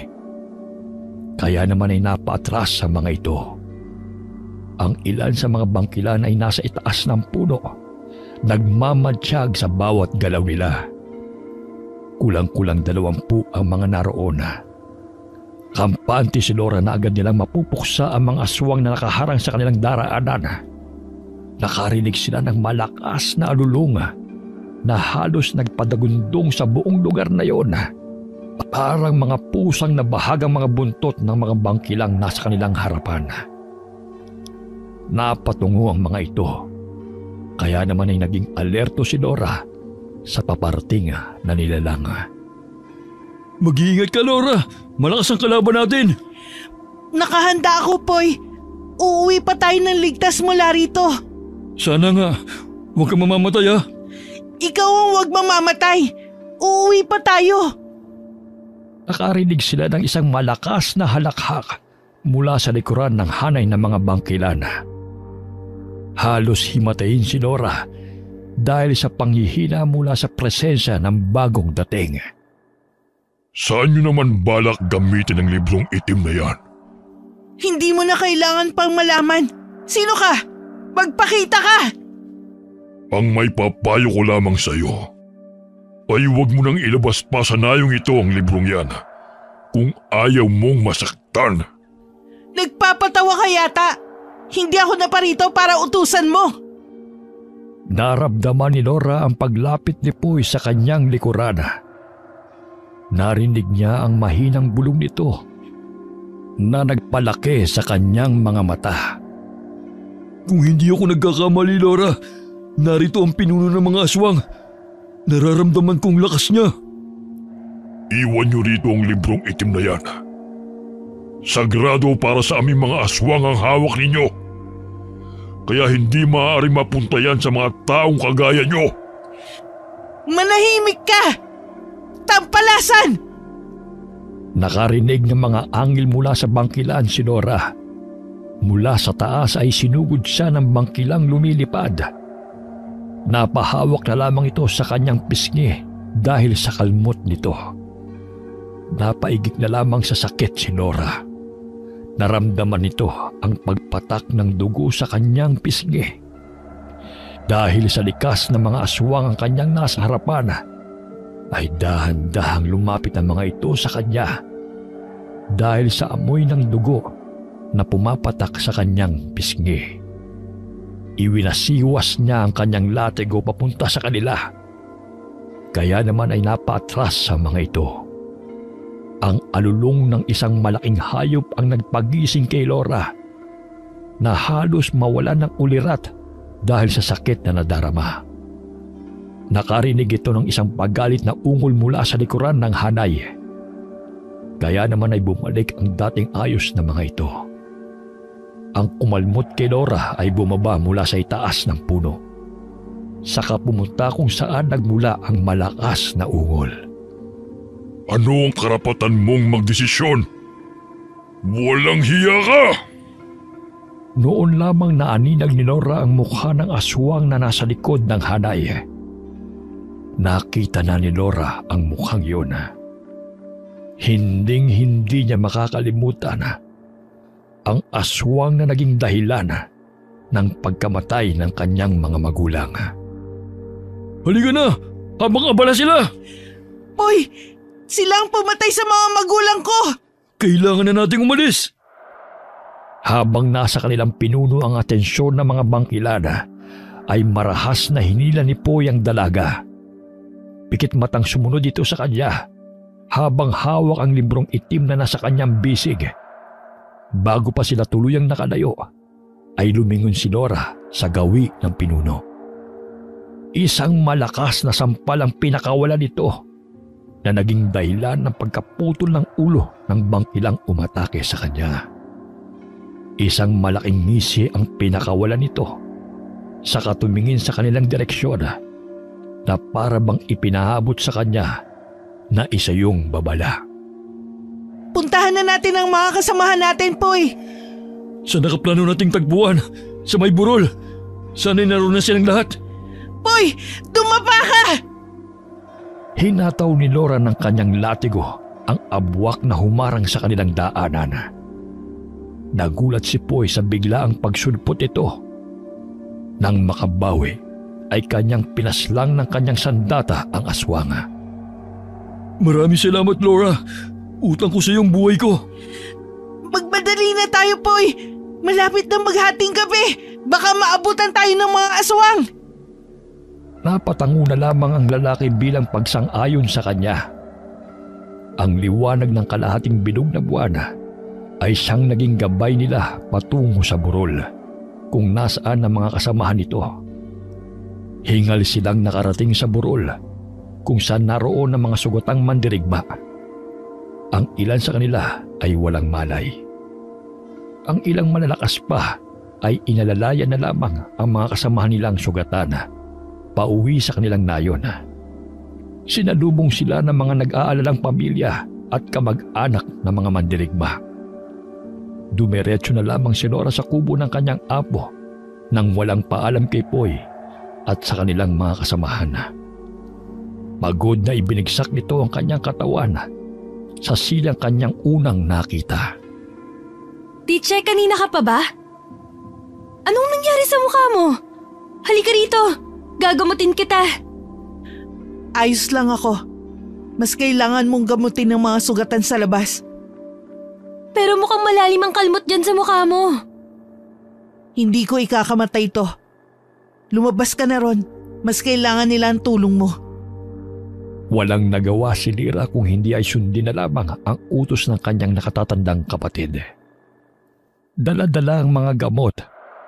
Kaya naman ay napaatras sa mga ito. Ang ilan sa mga bangkilan ay nasa itaas ng puno, nagmamatsyag sa bawat galaw nila. Kulang-kulang 20 ang mga naroon. Kampante si Laura na agad nilang mapupuksa ang mga aswang na nakaharang sa kanilang daraanan. Nakarinig sila ng malakas na alulong na halos nagpadagundong sa buong lugar na yon. Parang mga pusang nabahagang mga buntot ng mga bangkilang nasa kanilang harapan. Napatungo ang mga ito. Kaya naman ay naging alerto si Laura sa paparating na nilalang. Mag-iingat ka, Laura! Malakas ang kalaban natin! Nakahanda ako, Poy. Uuwi pa tayo ng ligtas mula rito. Sana nga, huwag kang mamamatay ha! Ikaw ang huwag mamamatay. Uuwi pa tayo. Nakarinig sila ng isang malakas na halakhak mula sa likuran ng hanay ng mga bangkilan. Halos himatayin si Laura dahil sa panghihina mula sa presensya ng bagong dating. Saan nyo naman balak gamitin ang librong itim na yan? Hindi mo na kailangan pang malaman. Sino ka? Magpakita ka! Ang may papayo ko lamang sa iyo ay huwag mo nang ilabas pa sa nayong ito ang librong yan kung ayaw mong masaktan. Nagpapatawa ka yata. Hindi ako naparito para utusan mo. Naramdaman ni Laura ang paglapit ni Poy sa kanyang likuran. Narinig niya ang mahinang bulong nito na nagpalaki sa kanyang mga mata. Kung hindi ako nagkakamali, Laura, narito ang pinuno ng mga aswang. Nararamdaman kong lakas niya. Iwan nyo rito ang librong itim na yan. Sagrado para sa aming mga aswang ang hawak ninyo. Kaya hindi maaari mapunta yan sa mga taong kagaya nyo. Manahimik ka! Tampalasan! Nakarinig ng mga anghel mula sa bangkilan si Laura. Mula sa taas ay sinugod siya ng bangkilang lumilipad. Napahawak na lamang ito sa kanyang pisngi dahil sa kalmot nito. Napaigik na lamang sa sakit si Laura. Naramdaman nito ang pagpatak ng dugo sa kanyang pisngi. Dahil sa likas ng mga aswang ang kanyang nasa harapan, ay dahan-dahang lumapit ang mga ito sa kanya dahil sa amoy ng dugo na pumapatak sa kanyang pisngi. Iwinasiwas niya ang kanyang latigo papunta sa kanila. Kaya naman ay napaatras sa mga ito. Ang alulong ng isang malaking hayop ang nagpagising kay Laura na halos mawalan ng ulirat dahil sa sakit na nadarama. Nakarinig ito ng isang pagalit na ungol mula sa likuran ng hanay. Kaya naman ay bumalik ang dating ayos na mga ito. Ang kumalmot kay Laura ay bumaba mula sa itaas ng puno. Saka pumunta kung saan nagmula ang malakas na ungol. Ano ang karapatan mong magdesisyon? Walang hiya ka! Noon lamang naaninag ni Laura ang mukha ng aswang na nasa likod ng hanay. Nakita na ni Laura ang mukhang yun. Hinding-hindi niya makakalimutan ang aswang na naging dahilan ng pagkamatay ng kanyang mga magulang. Halika na! Habang abala sila! Poy! Sila ang pumatay sa mga magulang ko! Kailangan na nating umalis! Habang nasa kanilang pinuno ang atensyon ng mga bangkilan, ay marahas na hinila ni Poy ang dalaga. Pikit matang sumunod ito sa kanya habang hawak ang librong itim na nasa kanyang bisig. Bago pa sila tuluyang nakalayo, ay lumingon si Laura sa gawi ng pinuno. Isang malakas na sampal ang pinakawalan nito na naging dahilan ng pagkaputol ng ulo ng bangkilang umatake sa kanya. Isang malaking ngisi ang pinakawalan nito sa katumingin sa kanilang direksyon na para bang ipinahabot sa kanya na isa yung babala. Puntahan na natin ang mga kasamahan natin, Poy! Sa nakaplano nating tagpuan, sa may burol. Sana'y naroon na silang lahat. Poy! Dumapa ka! Hinataw ni Laura ng kanyang latigo ang abwak na humarang sa kanilang daanan. Nagulat si Poy sa biglaang pagsulpot ito. Nang makabawi ay kanyang pinaslang ng kanyang sandata ang aswang. Maraming salamat, Laura. Utang ko sa iyong buhay ko. Magmadali na tayo, Poy! Malapit na maghating gabi! Baka maabutan tayo ng mga aswang! Napatango na lamang ang lalaki bilang pagsang-ayon sa kanya. Ang liwanag ng kalahating bilog na buwan ay siyang naging gabay nila patungo sa burol kung nasaan ang mga kasamahan nito. Hingal silang nakarating sa burol kung saan naroon ang mga sugatang mandirigma. Ang ilan sa kanila ay walang malay. Ang ilang malalakas pa ay inalalayan na lamang ang mga kasamahan nilang sugatan pauwi sa kanilang nayon. Sinalubong sila ng mga nag-aalalang pamilya at kamag-anak ng mga mandirigma. Dumiretso na lamang si Laura sa kubo ng kanyang apo nang walang paalam kay Poy at sa kanilang mga kasamahan. Pagod na ibinigsak nito ang kanyang katawan sa silang kanyang unang nakita. Tiche, kanina ka pa ba? Anong nangyari sa mukha mo? Halika rito! Gagamutin kita! Ayos lang ako. Mas kailangan mong gamutin ng mga sugatan sa labas. Pero mukhang malalim ang kalmot dyan sa mukha mo. Hindi ko ikakamatay to. Lumabas ka na ron. Mas kailangan nila ang tulong mo. Walang nagawa si Lira kung hindi ay sundin na lamang ang utos ng kanyang nakatatandang kapatid. Dala-dala ang mga gamot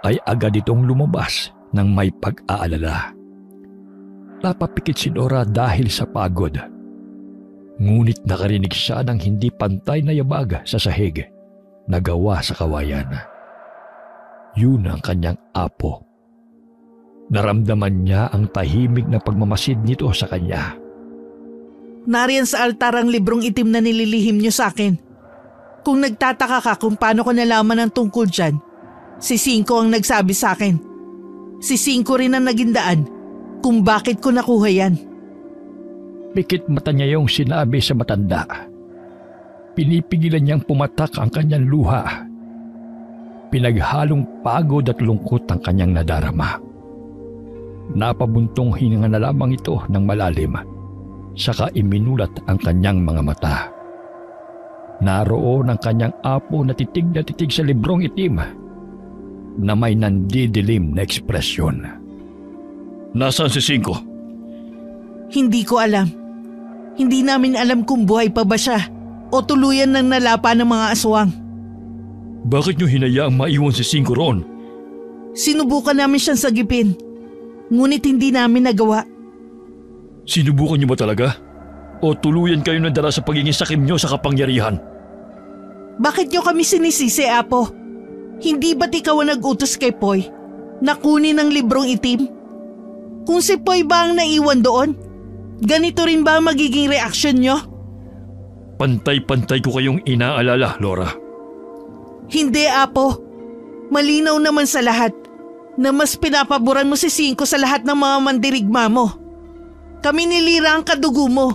ay agad itong lumabas ng may pag-aalala. Napapikit si Laura dahil sa pagod. Ngunit nakarinig siya ng hindi pantay na yabag sa sahig na gawa sa kawayan. Yun ang kanyang apo. Naramdaman niya ang tahimik na pagmamasid nito sa kanya. Nariyan sa altar ang librong itim na nililihim niyo sa akin. Kung nagtataka ka kung paano ko nalaman ang tungkol dyan, si Cinco ang nagsabi sa akin. Si Cinco rin ang naging daan kung bakit ko nakuha yan. Pikit mata niya yung sinabi sa matanda. Pinipigilan niyang pumatak ang kanyang luha. Pinaghalong pagod at lungkot ang kanyang nadarama. Napabuntong hininga na lamang ito ng malalim, saka iminulat ang kanyang mga mata. Naroon ang kanyang apo na titig sa librong itim na may nandidilim na ekspresyon. Nasaan si Cinco? Hindi ko alam. Hindi namin alam kung buhay pa ba siya o tuluyan ng nalapa ng mga aswang. Bakit niyo hinayaang maiwan si Cinco roon? Sinubukan namin siyang sagipin, ngunit hindi namin nagawa. Sinubukan niyo ba talaga? O tuluyan kayo nadala sa pagiging sakim niyo sa kapangyarihan? Bakit niyo kami sinisisi, Apo? Hindi ba't ikaw ang nag-utos kay Poy na kunin ang librong itim? Kung si Poy ba ang naiwan doon, ganito rin ba ang magiging reaksyon niyo? Pantay-pantay ko kayong inaalala, Laura. Hindi, Apo. Malinaw naman sa lahat na mas pinapaboran mo si Cinco sa lahat ng mga mandirigma mo. Kami ni Lira ang kadugo mo.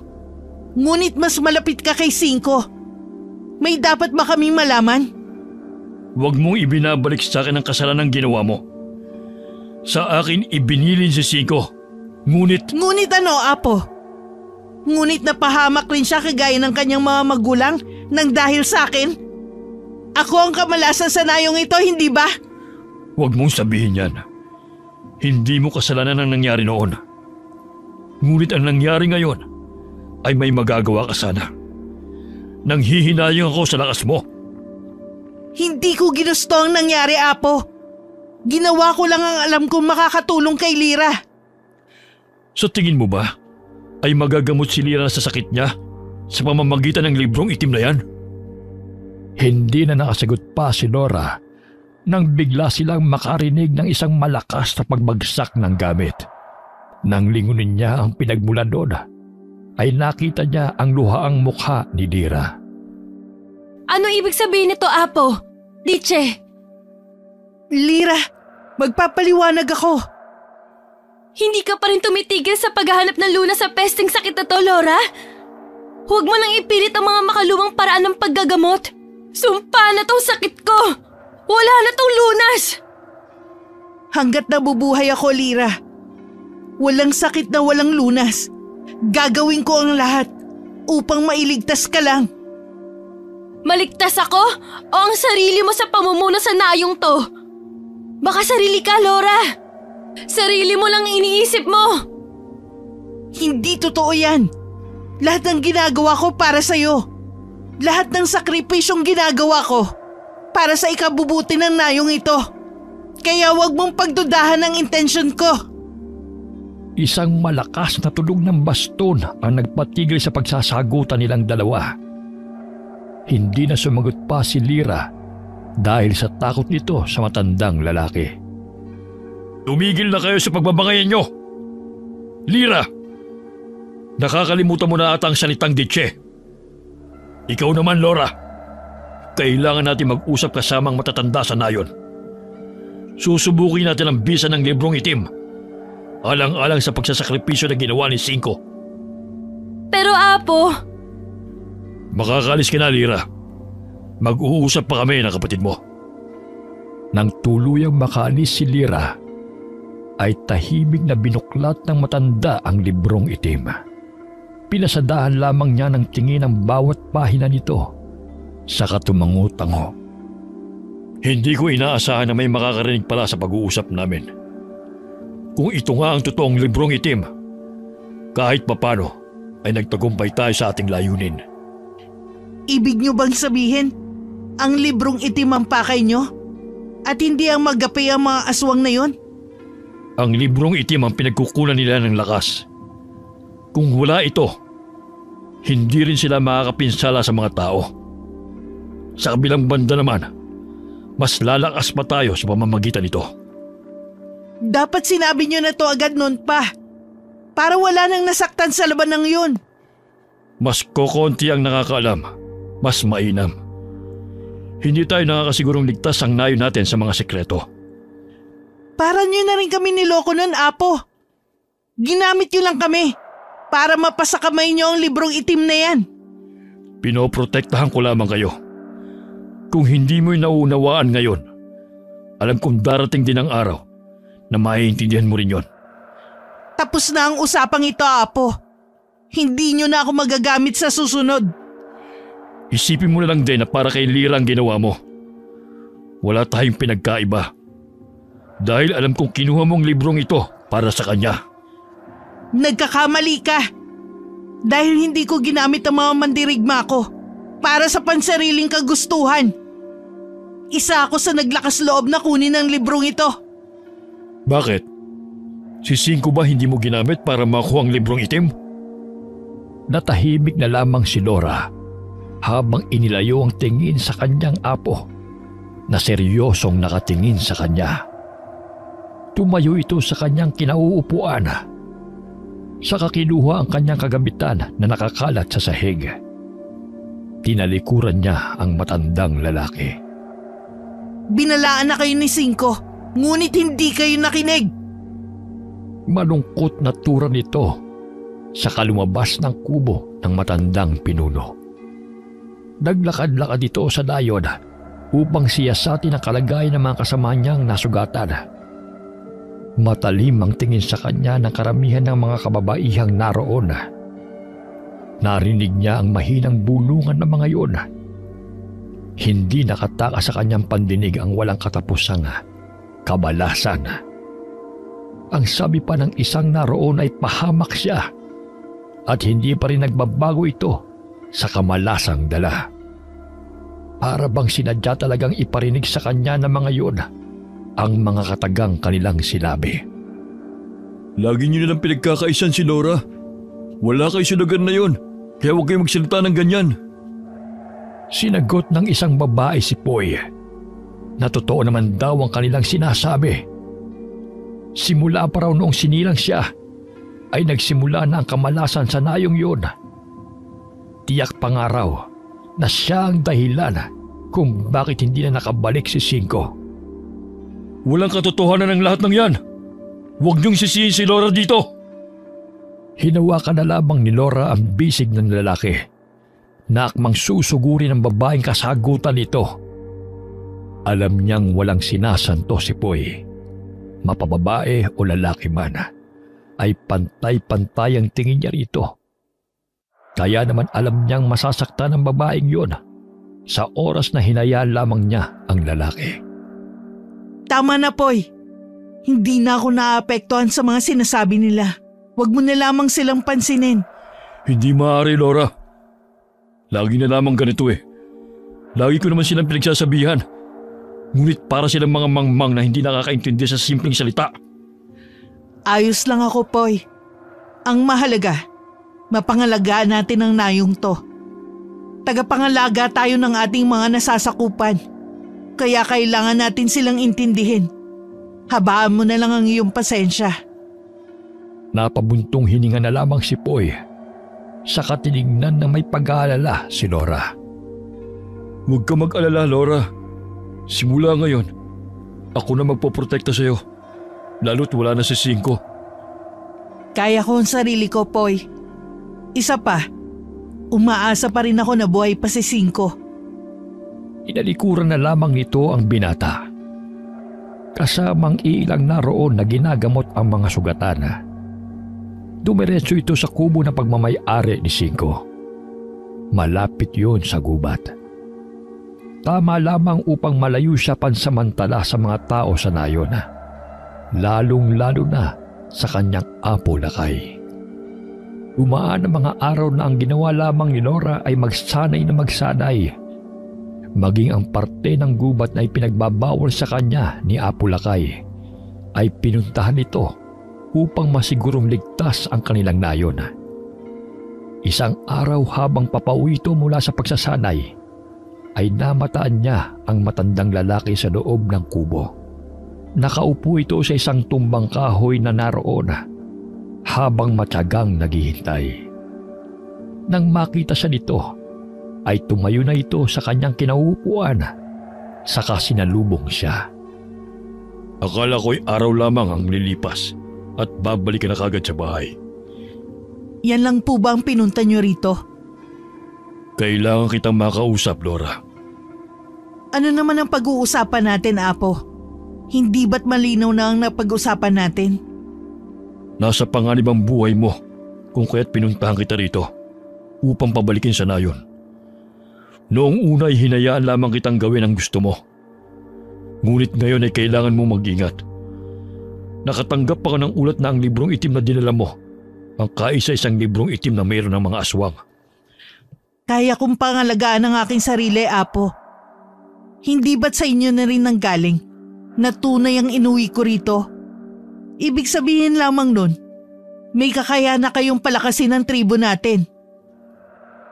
Ngunit mas malapit ka kay Cinco. May dapat ba kaming malaman? Huwag mong ibinabalik sa akin ang kasalanan ng ginawa mo. Sa akin ibinilin si Cinco. Ngunit ano, Apo? Ngunit napahamak rin siya kagaya ng kanyang mga magulang nang dahil sa akin? Ako ang kamalasan sa nayong ito, hindi ba? huwag mong sabihin yan. Hindi mo kasalanan ang nangyari noon. Ngunit ang nangyari ngayon ay may magagawa ka sana. Nanghihinayang ako sa lakas mo. Hindi ko ginusto ang nangyari, Apo. Ginawa ko lang ang alam kong makakatulong kay Lira. Sa tingin mo ba ay magagamot si Lira sa sakit niya sa pamamagitan ng librong itim na yan? Hindi na nakasagot pa si Laura nang bigla silang makarinig ng isang malakas na pagbagsak ng gamit. Nang lingunin niya ang pinagmulan doon, ay nakita niya ang luhaang mukha ni Lira. Ano ibig sabihin nito, Apo? Tiche? Lira, magpapaliwanag ako. Hindi ka pa rin tumitigil sa paghahanap ng luna sa pesting sakit na to, Laura? Huwag mo nang ipilit ang mga makaluwang paraan ng paggagamot. Sumpa na tong sakit ko! Wala na tong lunas! Hanggat nabubuhay ako, Lira, walang sakit na walang lunas. Gagawin ko ang lahat upang mailigtas ka lang. Maligtas ako o ang sarili mo sa pamumuno sa nayong to? Baka sarili ka, Laura. Sarili mo lang iniisip mo. Hindi totoo yan. Lahat ng ginagawa ko para sa'yo. Lahat ng sakripisyong ginagawa ko para sa ikabubuti ng nayong ito. Kaya wag mong pagdudahan ang intensyon ko. Isang malakas na tunog ng baston ang nagpatigil sa pagsasagutan nilang dalawa. Hindi na sumagot pa si Lira dahil sa takot nito sa matandang lalaki. Tumigil na kayo sa pagbabangayan nyo! Lira! Nakakalimutan mo na ata ang salitang ditse. Ikaw naman, Laura. Kailangan natin mag-usap kasamang matatanda sa nayon. Susubukin natin ang bisa ng librong itim. Alang-alang sa pagsasakripisyo na ginawa ni Cinco. Pero Apo, Makakalis ka na, Lira. Mag-uusap pa kami ng kapatid mo. Nang tuluyang makaalis si Lira, ay tahimik na binuklat ng matanda ang librong itim. Pinasadahan lamang niya ng tingin ang bawat pahina nito, saka tumango-tango. Hindi ko inaasahan na may makakarinig pala sa pag-uusap namin. Kung ito nga ang totoong librong itim, kahit papano ay nagtagumpay tayo sa ating layunin. Ibig nyo bang sabihin, ang librong itim ang pakay nyo? At hindi ang magapi ang mga aswang na yon? Ang librong itim ang pinagkukunan nila ng lakas. Kung wala ito, hindi rin sila makakapinsala sa mga tao. Sa kabilang banda naman, mas lalakas pa tayo sa pamamagitan nito. Dapat sinabi nyo na to agad noon pa. Para wala nang nasaktan sa labanang yun. Mas kokonti ang nakakaalam, mas mainam. Hindi tayo nakakasigurong ligtas ang nayo natin sa mga sekreto. Para nyo na rin kami niloko nun, Apo. Ginamit nyo lang kami para mapasakamay nyo ang librong itim na yan. Pinoprotektahan ko lamang kayo. Kung hindi mo'y nauunawaan ngayon, alam kong darating din ang araw na maiintindihan mo rin yon. Tapos na ang usapang ito, Apo. Hindi nyo na ako magagamit sa susunod. Isipin mo na lang din na para kay Lira ang ginawa mo. Wala tayong pinagkaiba. Dahil alam kong kinuha mong librong ito para sa kanya. Nagkakamali ka. Dahil hindi ko ginamit ang mga mandirigma ko para sa pansariling kagustuhan. Isa ako sa naglakas loob na kunin ang librong ito. Bakit? Si Cinco ba hindi mo ginamit para makuha ang librong itim? Natahimik na lamang si Laura habang inilayo ang tingin sa kanyang apo na seryosong nakatingin sa kanya. Tumayo ito sa kanyang kinauupuan. Saka kinuha ang kanyang kagamitan na nakakalat sa sahig. Tinalikuran niya ang matandang lalaki. Binalaan na kayo ni Cinco, ngunit hindi kayo nakinig. Malungkot na tura nito sa kalumabas ng kubo ng matandang pinuno. Naglakad-lakad ito sa dayon upang siyasatin ang kalagayan ng mga kasama niyang nasugatan. Matalim ang tingin sa kanya ng karamihan ng mga kababaihang naroon. Narinig niya ang mahinang bulungan ng mga iyon. Hindi nakatakas sa kanyang pandinig ang walang katapusang kabalasan. Ang sabi pa ng isang naroon ay pahamak siya at hindi pa rin nagbabago ito sa kamalasang dala. Para bang sinadya talagang iparinig sa kanya ng mga iyon ang mga katagang kanilang sinabi. Lagi niyo nilang pinagkakaisan si Laura. Wala kayo sa lugar na yun, kaya huwag kayo magsalita ng ganyan. Sinagot ng isang babae si Poy na totoo naman daw ang kanilang sinasabi. Simula pa raw noong sinilang siya ay nagsimula na ang kamalasan sa nayong yun. Tiyak pa nga raw na siya ang dahilan kung bakit hindi na nakabalik si Cinco. Walang katotohanan ng lahat ng yan. Huwag niyong sisihin si Laura dito. Hinawakan na lamang ni Laura ang bisig ng lalaki na akmang susugurin ng babaeng kasagutan nito. Alam niyang walang sinasanto si Poy. Mapababae o lalaki man, ay pantay-pantay ang tingin niya rito. Kaya naman alam niyang masasaktan ng babaeng yun sa oras na hinayaan lamang niya ang lalaki. Tama na, Poy. Hindi na ako naapektuhan sa mga sinasabi nila. Huwag mo na lamang silang pansinin. Hindi maaari, Laura. Lagi na lamang ganito eh. Lagi ko naman silang pinagsasabihan. Ngunit para silang mga mangmang na hindi nakakaintindi sa simpleng salita. Ayos lang ako, Poy. Ang mahalaga, mapangalagaan natin ang nayong to. Tagapangalaga tayo ng ating mga nasasakupan. Kaya kailangan natin silang intindihin. Habaan mo na lang ang iyong pasensya. Napabuntong hininga na lamang si Poy. Saka tinignan na may pag-aalala si Laura. Huwag ka mag-alala, Laura. Simula ngayon, ako na magpoprotekta sa iyo. Lalo't wala na si Cinco. Kaya ko ang sarili ko, Poy. Isa pa, umaasa pa rin ako na buhay pa si Cinco. Inalikuran na lamang nito ang binata. Kasamang ilang naroon na ginagamot ang mga sugatan. Dumiretso ito sa kubo na pagmamay-ari ni Cinco. Malapit yun sa gubat. Tama lamang upang malayo siya pansamantala sa mga tao sa nayon. Lalong-lalo na sa kanyang apo lakay. Dumaan ang mga araw na ang ginawa lamang ni Laura ay magsanay na magsanay. Maging ang parte ng gubat na ipinagbabawal sa kanya ni Apo Lakay ay pinuntahan ito upang masigurong ligtas ang kanilang nayon. Isang araw habang papauwi ito mula sa pagsasanay, ay namataan niya ang matandang lalaki sa loob ng kubo. Nakaupo ito sa isang tumbang kahoy na naroon habang matyagang naghihintay. Nang makita siya nito, ay tumayo na ito sa kanyang kinauupuan, saka sinalubong siya. Akala ko'y araw lamang ang lilipas at babalik ka na kagad sa bahay. Yan lang po ba ang pinunta niyo rito? Kailangan kitang makausap, Laura. Ano naman ang pag-uusapan natin, Apo? Hindi ba't malinaw na ang napag-usapan natin? Nasa panganib ang buhay mo kung kaya't pinuntahan kita rito upang pabalikin sa nayon. Noong una ay hinayaan lamang kitang gawin ang gusto mo. Ngunit ngayon ay kailangan mo mag-ingat. Nakatanggap pa ka ng ulat na ang librong itim na dinala mo, ang kaisa-isang librong itim na mayroon ng mga aswang. Kaya kong pangalagaan ang aking sarili, Apo. Hindi ba't sa inyo na rin nanggaling na tunay ang inuwi ko rito? Ibig sabihin lamang nun, may kakayahan na kayong palakasin ang tribo natin.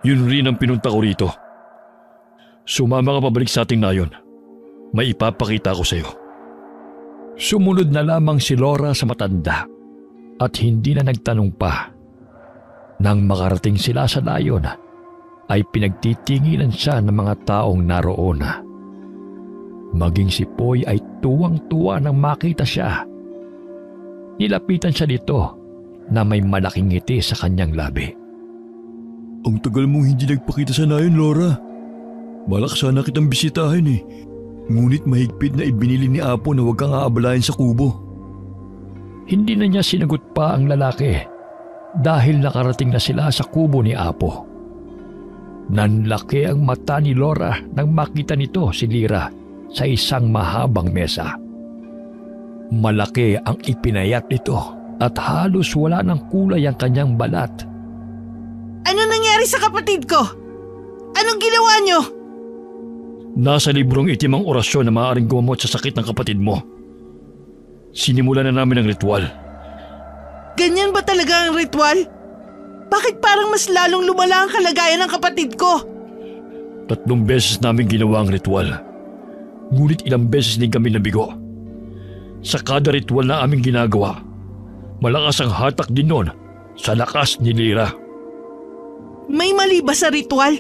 Yun rin ang pinunta ko rito. Sumama ka pabalik sa ating nayon. May ipapakita ko sa iyo. Sumunod na lamang si Laura sa matanda at hindi na nagtanong pa. Nang makarating sila sa nayon, ay pinagtitinginan siya ng mga taong naroon. Maging si Poy ay tuwang-tuwa nang makita siya. Nilapitan siya dito na may malaking ngiti sa kanyang labi. Ang tagal mong hindi nagpakita sa nayon, Laura. Balak sana kitang bisitahin eh. Ngunit mahigpit na ibinili ni Apo na huwag kang aabalayan sa kubo. Hindi na niya sinagot pa ang lalaki dahil nakarating na sila sa kubo ni Apo. Nanlaki ang mata ni Laura nang makita nito si Lira sa isang mahabang mesa. Malaki ang ipinayat nito at halos wala ng kulay ang kanyang balat. Ano nangyari sa kapatid ko? Anong ginawa niyo? Nasa librong itim ang orasyon na maaaring gumamot sa sakit ng kapatid mo. Sinimulan na namin ang ritual. Ganyan ba talaga ang ritual? Bakit parang mas lalong lumala ang kalagayan ng kapatid ko? 3 beses namin ginawa ang ritual. Ngunit ilang beses din kami nabigo. Sa kada ritual na aming ginagawa, malakas ang hatak din nun sa lakas ni Lira. May mali ba sa ritual?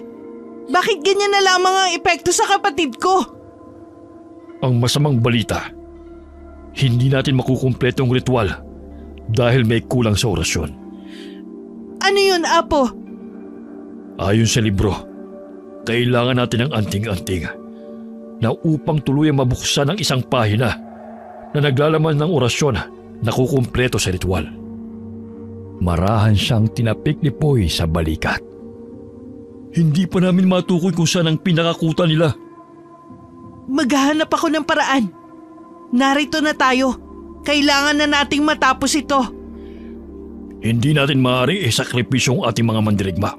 Bakit ganyan na lamang ang epekto sa kapatid ko? Ang masamang balita, hindi natin makukumpleto ang ritual dahil may kulang sa orasyon. Ano yun, Apo? Ayon sa libro, Kailangan natin ng anting-anting na upang tuluyang mabuksan ang isang pahina na naglalaman ng orasyon na kukumpleto sa ritual. Marahan siyang tinapik ni Poy sa balikat. Hindi pa namin matukoy kung saan ang pinakakuta nila. Maghahanap ako ng paraan. Narito na tayo. Kailangan na nating matapos ito. Hindi natin maaari isakripisyo ang ating mga mandirigma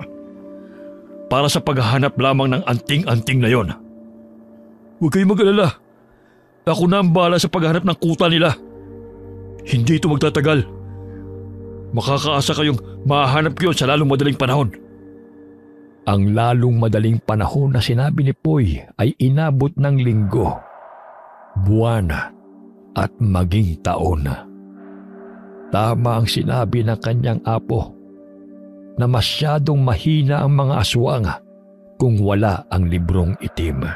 para sa paghahanap lamang ng anting-anting na yon. Huwag kayong mag-alala. Ako na ang bahala sa paghahanap ng kuta nila. Hindi ito magtatagal. Makakaasa kayong mahanap ko yun sa lalong madaling panahon. Ang lalong madaling panahon na sinabi ni Poy ay inabot ng linggo, buwan at maging taon. Tama ang sinabi ng kanyang apo na masyadong mahina ang mga aswang kung wala ang librong itim.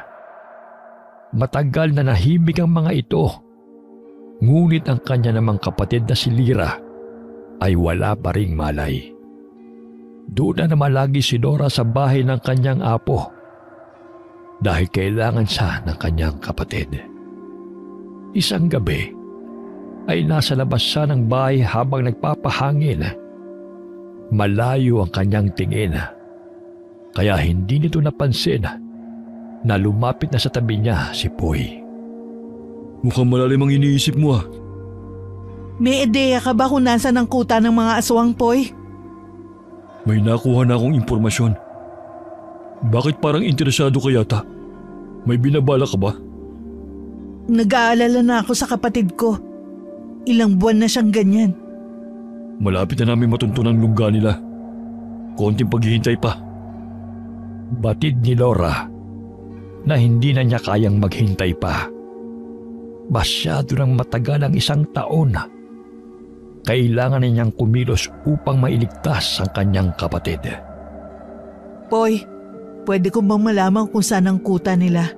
Matagal na nahimik ang mga ito, ngunit ang kanya namang kapatid na si Lyra ay wala pa ring malay. Doon na naman lagi si Nora sa bahay ng kanyang apo dahil kailangan siya ng kanyang kapatid. Isang gabi ay nasa labas siya ng bahay habang nagpapahangin. Malayo ang kanyang tingin kaya hindi nito napansin na lumapit na sa tabi niya si Poy. Mukhang malalim ang iniisip mo ah. May ideya ka ba kung nasaan ang kuta ng mga aswang, Poy? May nakuha na akong impormasyon. Bakit parang interesado ka yata? May binabala ka ba? Nag-aalala na ako sa kapatid ko. Ilang buwan na siyang ganyan. Malapit na namin matuntunan ang lungga nila. Konting paghihintay pa. Batid ni Laura na hindi na niya kayang maghintay pa. Masyado nang matagal ang isang taon. Kailangan na niyang kumilos upang mailigtas ang kanyang kapatid. Poy, pwede ko bang malaman kung saan ang kuta nila?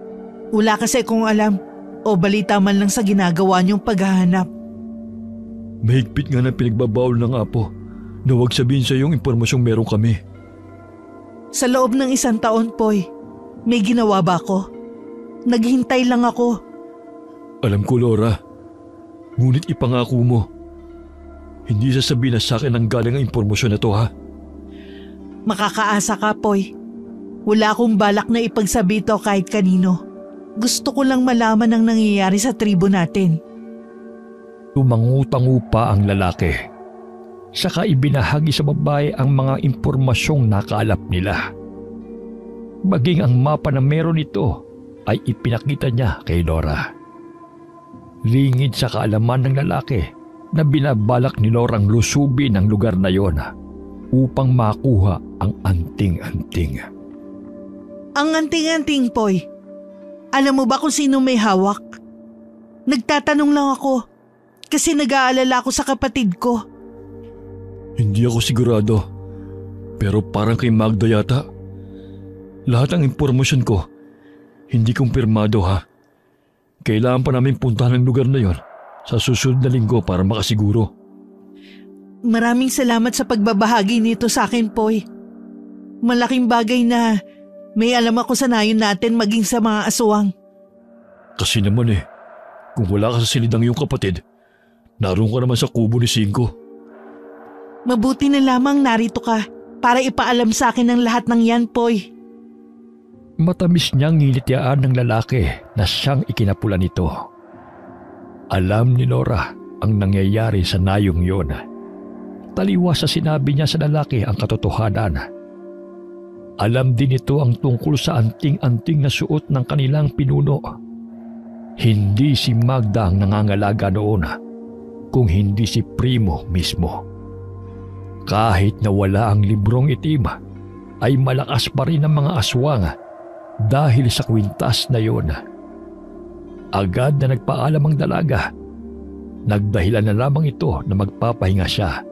Wala kasi kung alam o balita man lang sa ginagawa niyong paghahanap. Mahigpit nga na pinagbabawal ng apo na huwag sabihin sa iyong impormasyong meron kami. Sa loob ng 1 taon, Poy, may ginawa ba ako? Naghintay lang ako. Alam ko, Laura. Ngunit ipangako mo. Hindi sasabihin na sa akin ang galing ang impormasyon na to, ha? Makakaasa ka, Poy. Wala akong balak na ipagsabi ito kahit kanino. Gusto ko lang malaman ang nangyayari sa tribo natin. Tumangutango pa ang lalaki. Saka ibinahagi sa babae ang mga impormasyong nakaalap nila. Maging ang mapa na meron ito ay ipinakita niya kay Laura. Lingid sa kaalaman ng lalaki na binabalak ni Laura ang lusubin ang lugar na yon upang makuha ang anting-anting. Ang anting-anting, Poy. Alam mo ba kung sino may hawak? Nagtatanong lang ako kasi nag-aalala ako sa kapatid ko. Hindi ako sigurado, pero parang kay Magda yata. Lahat ng impormasyon ko, hindi kumpirmado ha. Kailangan pa namin puntahan ang lugar na yon sa susunod na linggo para makasiguro. Maraming salamat sa pagbabahagi nito sa akin, Poy. Malaking bagay na may alam ako sa nayon natin maging sa mga aswang. Kasi naman kung wala ka sa silidang iyong kapatid, naroon ka naman sa kubo ni Cinco. Mabuti na lamang narito ka para ipaalam sa akin ang lahat ng yan, Poy. Matamis niyang ngilityaan ng lalaki na siyang ikinapula nito. Alam ni Laura ang nangyayari sa nayong yon. Taliwas sa sinabi niya sa lalaki ang katotohanan. Alam din ito ang tungkol sa anting-anting na suot ng kanilang pinuno. Hindi si Magda ang nangangalaga noon, kung hindi si Primo mismo. Kahit na wala ang librong itim, ay malakas pa rin ang mga aswang dahil sa kwintas na yon. Agad na nagpaalam ang dalaga. Nagdahilan na lamang ito na magpapahinga siya,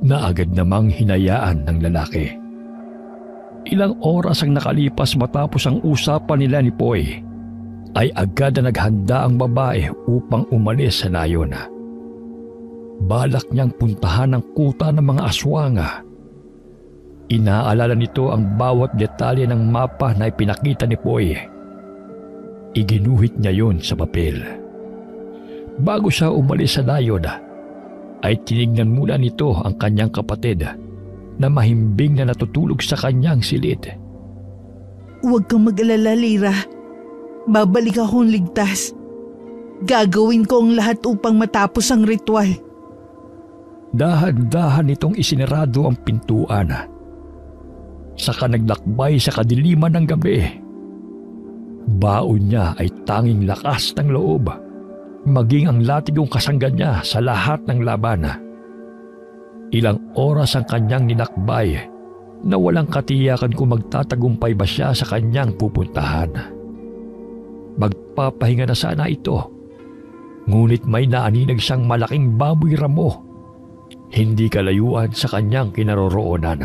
na agad namang hinayaan ng lalaki. Ilang oras ang nakalipas matapos ang usapan nila ni Poy, ay agad na naghanda ang babae upang umalis sa nayon. Balak niyang puntahan ang kuta ng mga aswang. Inaalala nito ang bawat detalye ng mapa na ipinakita ni Poy. Iginuhit niya yon sa papel. Bago siya umalis sa dayon, ay tinignan muna nito ang kanyang kapatid na mahimbing na natutulog sa kanyang silid. Huwag kang mag-alala, Lyra. Babalik akong ligtas. Gagawin ko ang lahat upang matapos ang ritual. Dahan-dahan nitong isinarado ang pintuan. Saka naglakbay sa kadiliman ng gabi. Baon niya ay tanging lakas ng loob, maging ang latigong kasanggan niya sa lahat ng laban. Ilang oras ang kanyang ninakbay na walang katiyakan kung magtatagumpay ba siya sa kanyang pupuntahan. Magpapahinga na sana ito, ngunit may naaninag siyang malaking baboy ramo, hindi kalayuan sa kanyang kinaroroonan.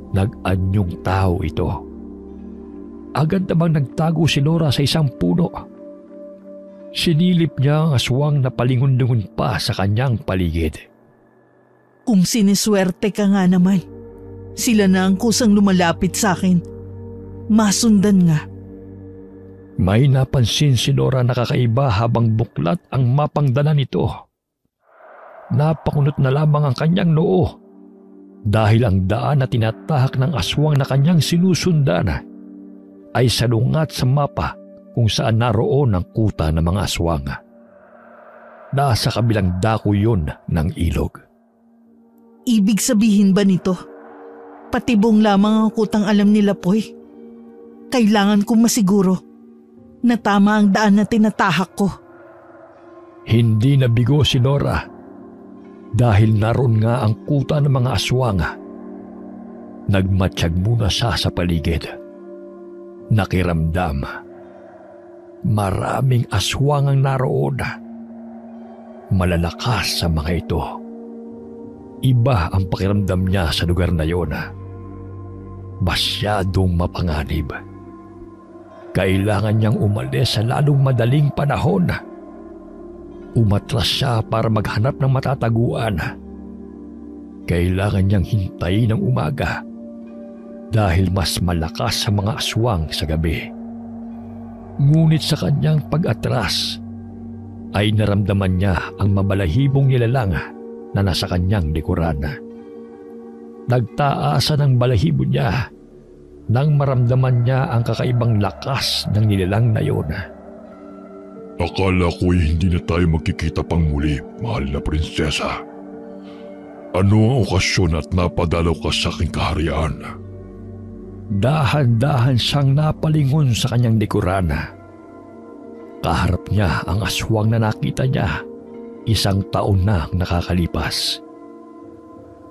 Nag-anyong tao ito. Agad namang nagtago si Nora sa isang puno. Sinilip niya ang aswang na palingon-lingon pa sa kanyang paligid. Kung siniswerte ka nga naman, sila na ang kusang lumalapit sa akin. Masundan nga. May napansin si Nora na kakaiba habang buklat ang mapang dala nito. Napakunot na lamang ang kanyang noo dahil ang daan na tinatahak ng aswang na kanyang sinusundan ay salungat sa mapa kung saan naroon ang kuta ng mga aswang. Nasa kabilang dako yun ng ilog. Ibig sabihin ba nito? Patibong lamang ang kutang alam nila, Poy. Kailangan kong masiguro na tama ang daan na tinatahak ko. Hindi nabigo si Nora dahil naroon nga ang kuta ng mga aswang. Nagmatsyag muna siya sa paligid. Nakiramdam. Maraming aswang ang naroon. Malalakas sa mga ito. Iba ang pakiramdam niya sa lugar na yon. Masyadong mapanganib. Kailangan niyang umalis sa lalong madaling panahon. Umatras siya para maghanap ng matataguan. Kailangan niyang hintayin ang umaga dahil mas malakas sa mga aswang sa gabi. Ngunit sa kanyang pag-atras ay naramdaman niya ang mabalahibong nilalang na nasa kanyang likuran. Nagtaasan ang balahibo niya nang maramdaman niya ang kakaibang lakas ng nilalang na yun. Akala ko'y hindi na tayo magkikita pang muli, mahal na prinsesa. Ano ang okasyon at napadalaw ka sa aking kaharian? Dahan-dahan siyang napalingon sa kanyang likuran. Kaharap niya ang aswang na nakita niya 1 taon na nakakalipas.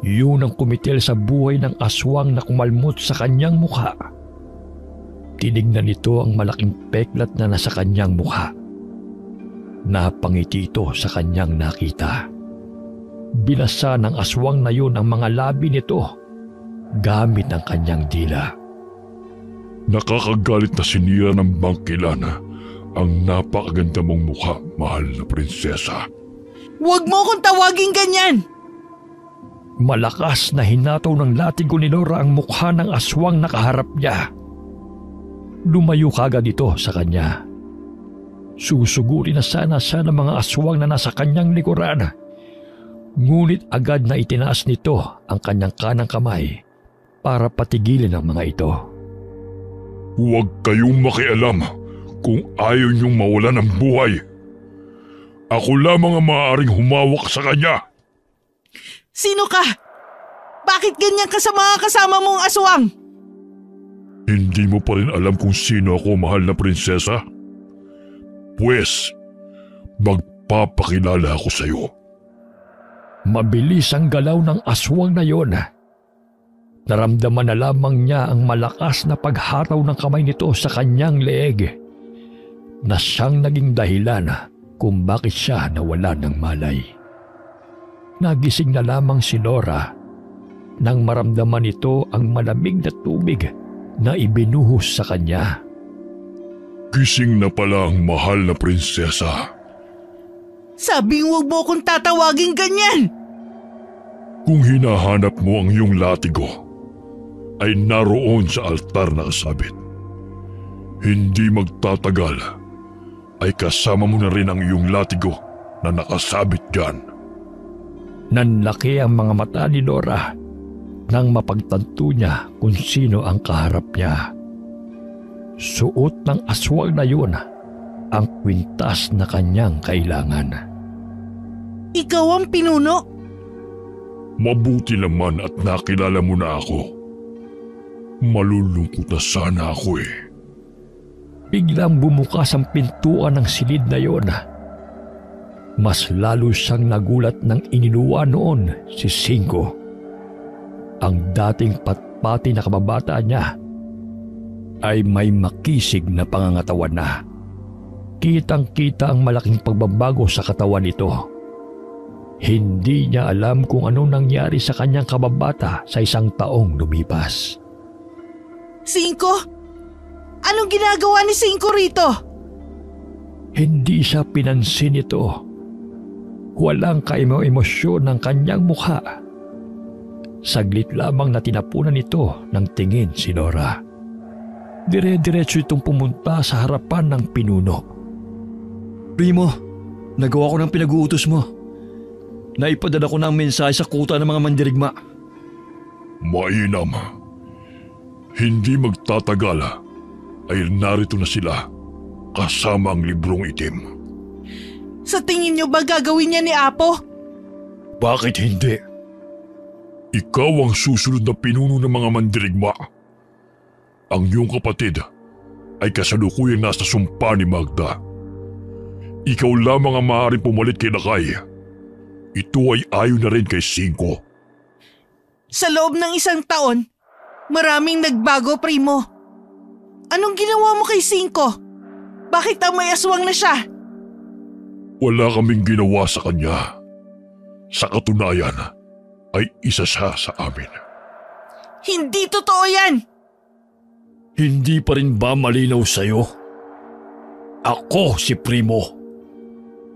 Yun ang kumitil sa buhay ng aswang na kumalmot sa kanyang mukha. Tinignan nito ang malaking peklat na nasa kanyang mukha. Napangiti ito sa kanyang nakita. Binasa ng aswang na yun ang mga labi nito gamit ang kanyang dila. Nakakagalit na sinira ng bangkilan ang napakaganda mong mukha, mahal na prinsesa. Huwag mo akong tawaging ganyan! Malakas na hinataw ng latigo ni Nora ang mukha ng aswang na kaharap niya. Lumayo kagad ito sa kanya. Susuguri na sana siya ng mga aswang na nasa kanyang likuran. Ngunit agad na itinaas nito ang kanyang kanang kamay para patigilin ang mga ito. Huwag kayong makialam kung ayaw niyong mawalan ng buhay. Ako lamang ang maaaring humawak sa kanya. Sino ka? Bakit ganyan ka sa mga kasama mong aswang? Hindi mo pa rin alam kung sino ako, mahal na prinsesa? Pwes, magpapakilala ako sa iyo. Mabilis ang galaw ng aswang na yon. Naramdaman na lamang niya ang malakas na paghataw ng kamay nito sa kanyang leeg na siyang naging dahilan kung bakit siya nawalan ng malay. Nagising na lamang si Nora nang maramdaman nito ang malamig na tubig na ibinuhos sa kanya. Gising na pala ang mahal na prinsesa. Sabing huwag mo akong tatawaging ganyan! Kung hinahanap mo ang iyong latigo, ay naroon sa altar na kasabit. Hindi magtatagal ay kasama mo na rin ang iyong latigo na nakasabit dyan. Nanlaki ang mga mata ni Nora nang mapagtanto niya kung sino ang kaharap niya. Suot ng aswang na yun ang kwintas na kanyang kailangan. Ikaw ang pinuno? Mabuti naman at nakilala mo na ako. Malulungkot na sana ako eh. Biglang bumukas ang pintuan ng silid na yon. Mas lalo siyang nagulat nang iniluwa noon si Cinco. Ang dating patpati na kababata niya ay may makisig na pangangatawan na. Kitang-kita ang malaking pagbabago sa katawan nito. Hindi niya alam kung anong nangyari sa kanyang kababata sa 1 taong lumipas. Cinco? Anong ginagawa ni Cinco rito? Hindi siya pinansin ito. Walang kaimo-emosyon ng kanyang mukha. Saglit lamang na tinapunan ito ng tingin si Nora. Dire-diretso itong pumunta sa harapan ng pinuno. Primo, nagawa ko ng pinag-uutos mo. Naipadala ko ng mensahe sa kuta ng mga mandirigma. Mainam. Hindi magtatagal ay narito na sila kasama ang librong itim. Sa tingin niyo ba gagawin niya ni Apo? Bakit hindi? Ikaw ang susunod na pinuno ng mga mandirigma. Ang iyong kapatid ay kasalukuyang nasa sumpa ni Magda. Ikaw lamang ang maaaring pumalit kay Lakay. Ito ay ayon na rin kay Cinco. Sa loob ng 1 taon, maraming nagbago, Primo. Anong ginawa mo kay Cinco? Bakit ang may aswang na siya? Wala kaming ginawa sa kanya. Sa katunayan, ay isa siya sa amin. Hindi totoo yan! Hindi pa rin ba malinaw sa'yo? Ako si Primo,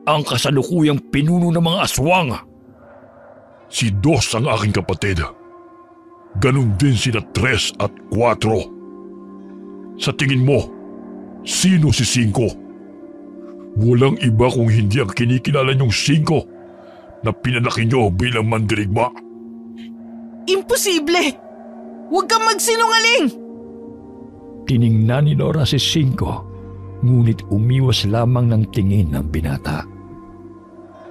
ang kasalukuyang pinuno ng mga aswang. Si Dos ang aking kapatid. Ganon din sina 3 at 4. Sa tingin mo, sino si Cinco? Walang iba kung hindi ang kinikilala niyong Cinco na pinalaki niyo bilang mandirigma. Imposible! Huwag kang magsinungaling! Tiningnan ni Nora si Cinco, ngunit umiwas lamang ng tingin ng binata.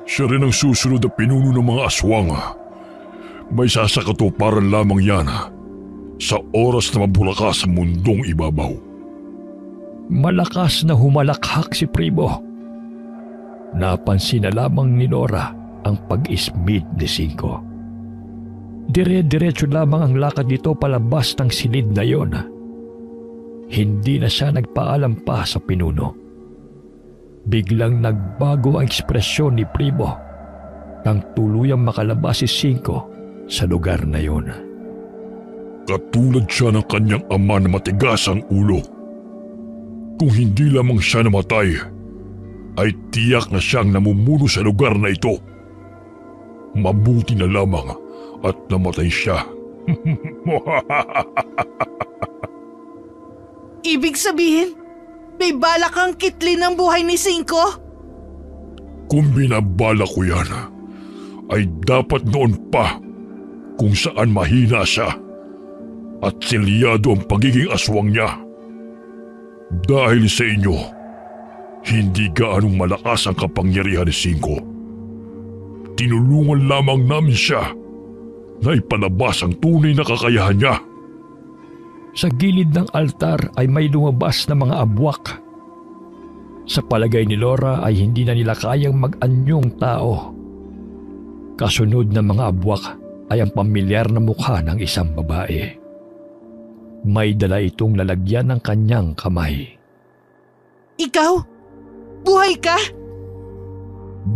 Siya rin ang susunod na pinuno ng mga aswang. May sasakatuparan lamang yan sa oras na mabulakas sa mundong ibabaw. Malakas na humalakhak si Primo. Napansin na lamang ni Nora ang pag-ismid ni Cinco. Dire-diretso lamang ang lakad nito palabas ng silid na yon. Hindi na siya nagpaalam pa sa pinuno. Biglang nagbago ang ekspresyon ni Primo nang tuluyang makalabas si Cinco sa lugar na yon. Katulad siya ng kanyang ama na matigas ang ulo. Kung hindi lamang siya namatay, ay tiyak na siyang namumuno sa lugar na ito. Mabuti na lamang at namatay siya. Ibig sabihin, may balak kang kitlin ang buhay ni Cinco? Kung binabala ko yan, ay dapat noon pa kung saan mahina siya at selyado ang pagiging aswang niya. Dahil sa inyo, hindi gaanong malakas ang kapangyarihan ni Cinco. Tinulungan lamang namin siya na ipalabas ang tunay na kakayahan niya. Sa gilid ng altar ay may lumabas na mga abwak. Sa palagay ni Laura ay hindi na nila kayang mag-anyong tao. Kasunod ng mga abwak ay ang pamilyar na mukha ng isang babae. May dala itong lalagyan ng kanyang kamay. Ikaw? Buhay ka?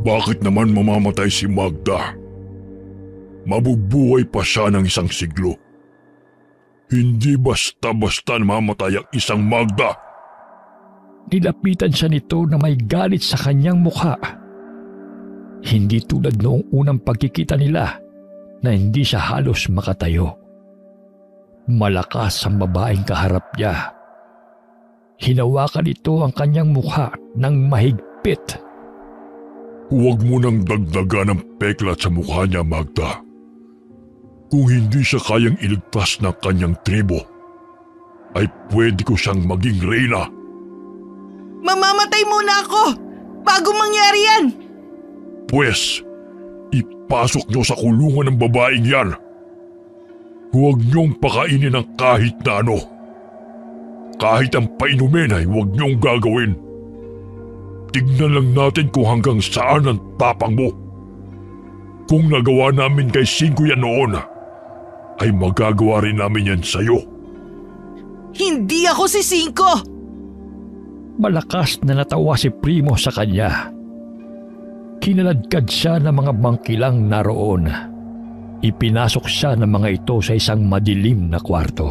Bakit naman mamamatay si Magda? Mabubuhay pa siya ng 1 siglo. Hindi basta-basta mamatay ang isang Magda. Nilapitan siya nito na may galit sa kanyang mukha. Hindi tulad noong unang pagkikita nila na hindi siya halos makatayo. Malakas ang babaeng kaharap niya. Hinawakan ito ang kanyang mukha ng mahigpit. Huwag mo nang dagdagan ng peklat sa mukha niya, Magda. Kung hindi siya kayang iligtas ng kanyang tribo, ay pwede ko siyang maging reyna. Mamamatay muna ako bago mangyari yan! Pwes, ipasok niyo sa kulungan ng babaeng yan. Huwag niyong pakainin ng kahit na ano. Kahit ang painumin ay huwag niyong gagawin. Tignan lang natin kung hanggang saan ang tapang mo. Kung nagawa namin kay Cinco yan noon, ay magagawa rin namin yan sa'yo. Hindi ako si Cinco! Malakas na natawa si Primo sa kanya. Kinaladkad siya ng mga bangkilang naroon. Ipinasok siya ng mga ito sa isang madilim na kwarto.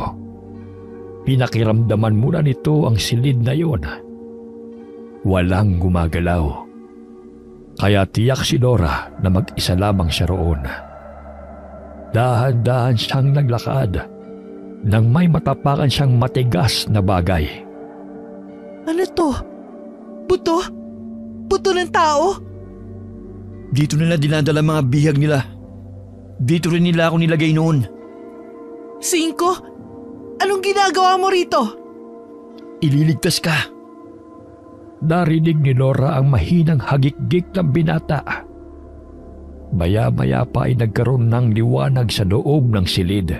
Pinakiramdaman muna nito ang silid na iyon. Walang gumagalaw. Kaya tiyak si Laura na mag-isa lamang siya roon. Dahan-dahan siyang naglakad nang may matapakan siyang matigas na bagay. Ano to? Buto? Buto ng tao? Dito nila dinadala mga bihag nila. Dito rin nila ako nilagay noon. Cinco? Anong ginagawa mo rito? Ililigtas ka. Narinig ni Laura ang mahinang hagik-gik ng binata. Maya-maya pa ay nagkaroon ng liwanag sa loob ng silid.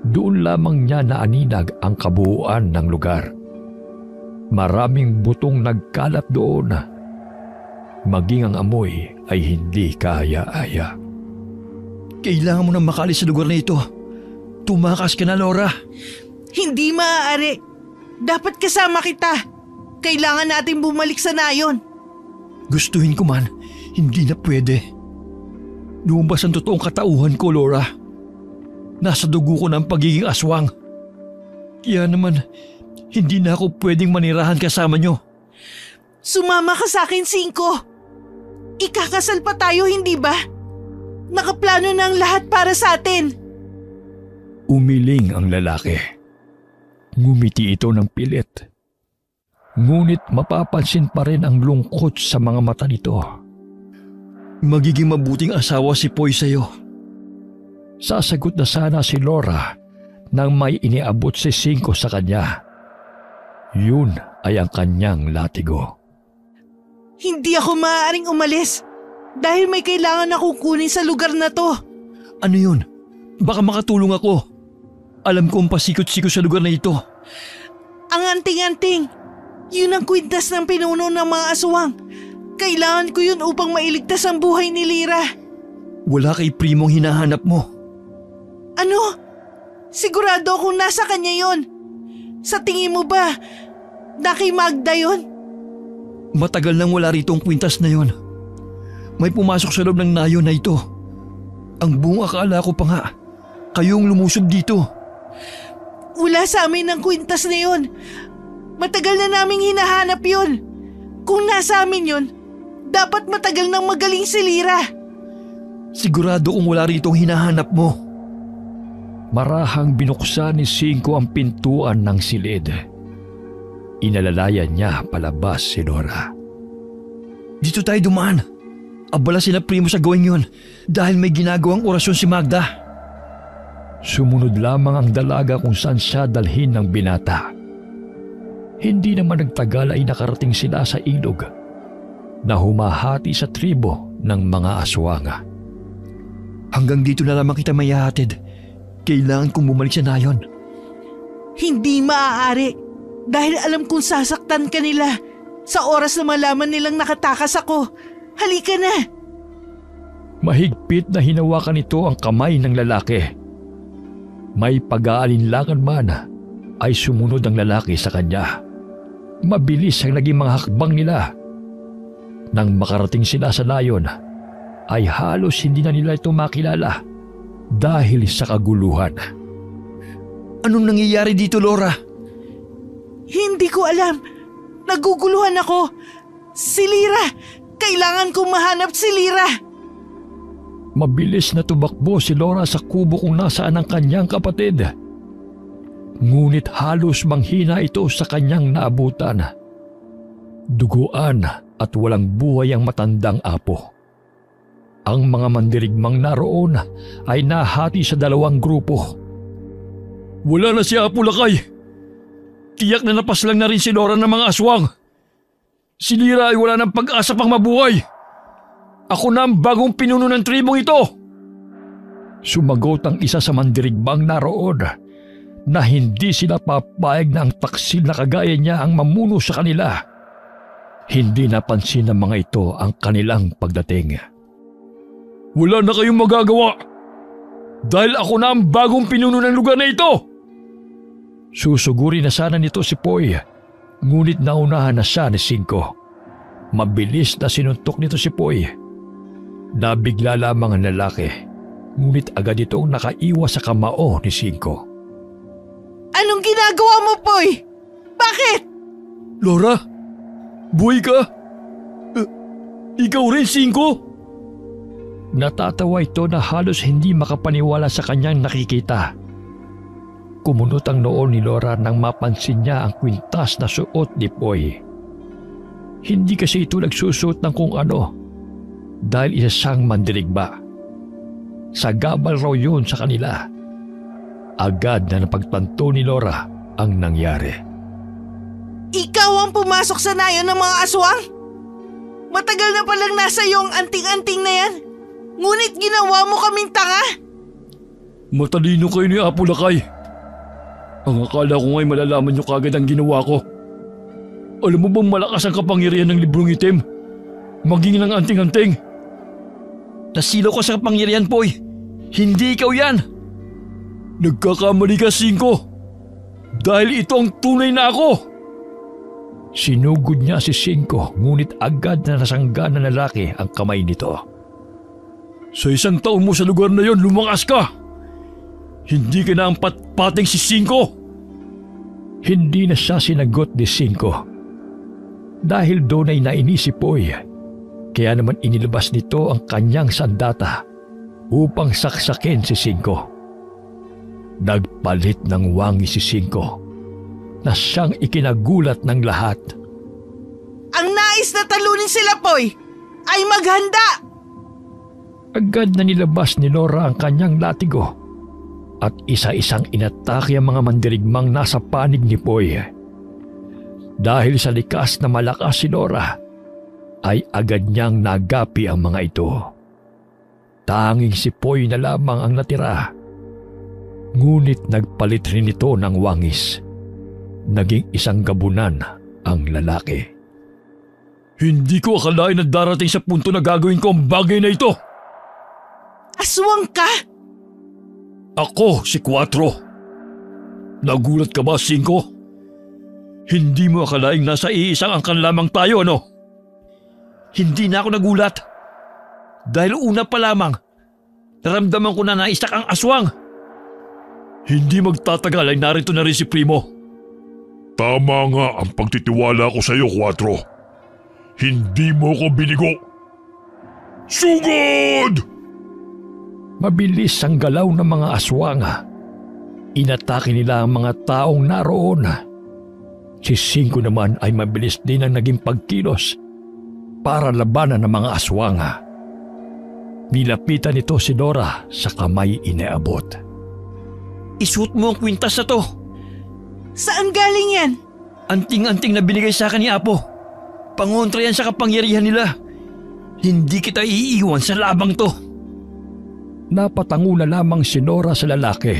Doon lamang niya naaninag ang kabuuan ng lugar. Maraming butong nagkalat doon. Maging ang amoy ay hindi kaaya-aya. Kailangan mo nang makaalis sa lugar na ito. Tumakas ka na, Laura. Hindi maaari. Dapat kasama kita. Kailangan natin bumalik sa nayon. Gustuhin ko man, hindi na pwede. Lumabas ang totoong katauhan ko, Laura. Nasa dugo ko na ang pagiging aswang. Kaya naman, hindi na ako pwedeng manirahan kasama nyo. Sumama ka sa akin, Cinco. Ikakasal pa tayo, hindi ba? Nakaplano na ang lahat para sa atin. Umiling ang lalaki. Ngumiti ito ng pilit. Ngunit mapapansin pa rin ang lungkot sa mga mata nito. Magiging mabuting asawa si Poy sa'yo. Sasagot na sana si Laura nang may iniabot si Cinco sa kanya. Yun ay ang kanyang latigo. Hindi ako maaaring umalis dahil may kailangan akong kunin sa lugar na to. Ano yun? Baka makatulong ako. Alam ko ang pasikot-sikot sa lugar na ito. Ang anting-anting. Yun ang kwintas ng pinuno ng mga aswang. Kailangan ko yun upang mailigtas ang buhay ni Lyra. Wala kay Primong hinahanap mo. Ano? Sigurado akong nasa kanya yon. Sa tingin mo ba, na kay Magda yon? Matagal nang wala rito ang kwintas na yon. May pumasok sa loob ng nayon na ito. Ang buong akala ko pa nga, kayong lumusob dito. Wala sa amin ang kwintas na yon. Matagal na naming hinahanap yon. Kung nasa amin yon, dapat matagal nang magaling si Lyra. Sigurado kung wala rito ang hinahanap mo. Marahang binuksan ni Cinco ang pintuan ng silid. Inalalayan niya palabas si Laura. Dito tayo dumaan. Abala sila Primo sa gawin yon dahil may ginagawang orasyon si Magda. Sumunod lamang ang dalaga kung saan siya dalhin ng binata. Hindi naman nagtagal ay nakarating sila sa ilog na humahati sa tribo ng mga aswanga. Hanggang dito na lamang kita mayahatid. Kailangan kong bumalik sa nayon. Hindi maaari dahil alam kong sasaktan ka nila sa oras na malaman nilang nakatakas ako. Halika na! Mahigpit na hinawakan nito ang kamay ng lalaki. May pag-aalinlangan man ay sumunod ang lalaki sa kanya. Mabilis ang naging mga hakbang nila. Nang makarating sila sa nayon, ay halos hindi na nila ito makilala dahil sa kaguluhan. Anong nangyayari dito, Laura? Hindi ko alam. Naguguluhan ako. Si Lyra! Kailangan kong mahanap si Lyra! Mabilis na tumakbo si Laura sa kubo kung nasaan ang kanyang kapatid. Ngunit halos manghina ito sa kanyang naabutan. Duguan at walang buhay ang matandang apo. Ang mga mandirigmang naroon ay nahati sa dalawang grupo. Wala na si Apo Lakay. Tiyak na napaslang na rin si Laura ng mga aswang. Si Lira ay wala ng pag-asa pang mabuhay. Ako na ang bagong pinuno ng tribong ito. Sumagot ang isa sa mandirigmang naroon na hindi sila papayag na ang taksil na kagaya niya ang mamuno sa kanila. Hindi napansin ng mga ito ang kanilang pagdating. Wala na kayong magagawa dahil ako na ang bagong pinuno ng lugar na ito. Susuguri na sana nito si Poy, ngunit naunahan na siya ni Cinco. Mabilis na sinuntok nito si Poy. Nabigla lamang ang lalaki, ngunit agad itong nakaiwas sa kamao ni Cinco. Anong ginagawa mo, Poy? Bakit? Laura, buhay ka? Ikaw rin, Cinco? Natatawa ito na halos hindi makapaniwala sa kanyang nakikita. Kumunot ang noo ni Laura nang mapansin niya ang kwintas na suot ni Poy. Hindi kasi ito nagsusuot ng kung ano dahil isa siyang mandirigma. Sagabal raw yun sa kanila. Agad na napagtanto ni Laura ang nangyari. Ikaw ang pumasok sa nayon ng mga aswang? Matagal na palang nasa iyo ang anting-anting na yan. Ngunit ginawa mo kaming tanga? Matalino kayo ni Apo Lakay. Ang akala ko nga'y malalaman niyo kagad ang ginawa ko. Alam mo bang malakas ang kapangyarihan ng librong itim? Maging ng anting-anting. Nasilaw ka sa kapangyarihan, Poy. Hindi ikaw yan. Nagkakamali ka, Cinco. Dahil ito ang tunay na ako. Sinugod niya si Cinco, ngunit agad na nasangga ng lalaki ang kamay nito. Sa isang taon mo sa lugar na yon, lumakas ka. Hindi ka na ang patpating si Cinco. Hindi na siya sinagot ni Cinco. Dahil doon ay nainis si Poy. Kaya naman inilabas nito ang kanyang sandata upang saksakin si Cinco. Nagpalit ng wangi si Cinco na siyang ikinagulat ng lahat. Ang nais na talunin sila, Poy, ay maghanda! Agad na nilabas ni Laura ang kanyang latigo at isa-isang inatake ang mga mandirigmang nasa panig ni Poy. Dahil sa likas na malakas si Laura, ay agad niyang nagapi ang mga ito. Tanging si Poy na lamang ang natira. Ngunit nagpalit rin ito ng wangis. Naging isang gabunan ang lalaki. Hindi ko akalain na darating sa punto na gagawin ko ang bagay na ito. Aswang ka? Ako si Quatro. Nagulat ka ba, Cinco? Hindi mo akalaing nasa iisang angkan lamang tayo, ano? Hindi na ako nagulat. Dahil una pa lamang, naramdaman ko na naistak ang aswang. Hindi magtatagal ay narito na rin si Primo. Tama nga ang pagtitiwala ko sa iyo, Quatro. Hindi mo ko binigo. Sugod! Mabilis ang galaw ng mga aswang. Inatake nila ang mga taong naroon. Si Cinco naman ay mabilis din ang naging pagkilos para labanan ng mga aswang. Nilapitan nito si Laura sa kamay inaabot. Isuot mo ang kwintas na to. Saan galing yan? Anting-anting na binigay sa akin ni Apo. Pangontra yan sa kapangyarihan nila. Hindi kita iiwan sa labang to. Napatango na lamang si Laura sa lalaki.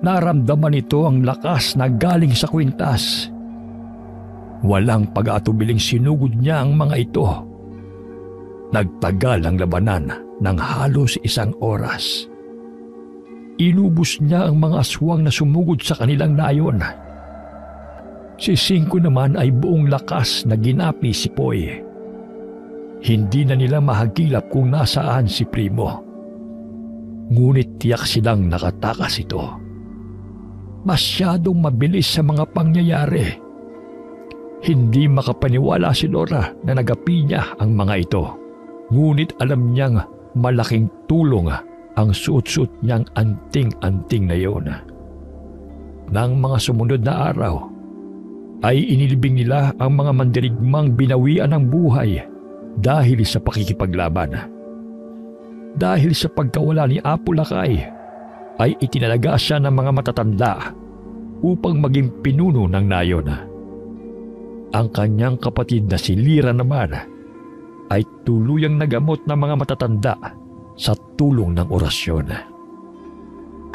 Naramdaman nito ang lakas na galing sa kwintas. Walang pag-atubiling sinugod niya ang mga ito. Nagtagal ang labanan ng halos 1 oras. Inubos niya ang mga aswang na sumugod sa kanilang nayon. Si Cinco naman ay buong lakas na ginapi si Poy. Hindi na nila mahagilap kung nasaan si Primo. Ngunit tiyak silang nakatakas ito. Masyadong mabilis sa mga pangyayari. Hindi makapaniwala si Laura na nagapi niya ang mga ito. Ngunit alam niyang malaking tulong ang suot-suot niyang anting-anting na iyon. Nang mga sumunod na araw, ay inilibing nila ang mga mandirigmang binawian ng buhay dahil sa pakikipaglaban. Dahil sa pagkawala ni Apo Lakay, ay itinalaga siya ng mga matatanda upang maging pinuno ng nayon. Ang kanyang kapatid na si Lira naman ay tuluyang nagamot ng mga matatanda sa tulong ng orasyon.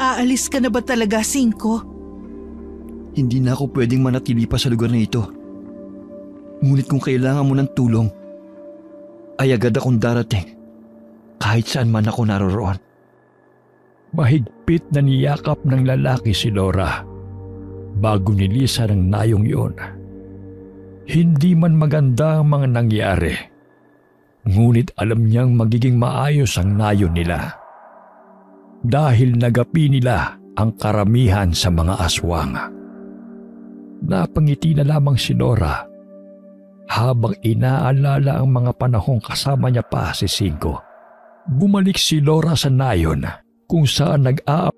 Aalis ka na ba talaga, Cinco? Hindi na ako pwedeng manatili pa sa lugar na ito. Ngunit kung kailangan mo ng tulong, ay agad akong darating kahit saan man ako naroroon. Mahigpit na niyakap ng lalaki si Laura bago nilisan ng nayong iyon. Hindi man maganda ang mga nangyari, ngunit alam niyang magiging maayos ang nayon nila dahil nagapi nila ang karamihan sa mga aswang. Napangiti na lamang si Laura habang inaalala ang mga panahong kasama niya pa si Cinco. Bumalik si Laura sa nayon kung saan nag-aap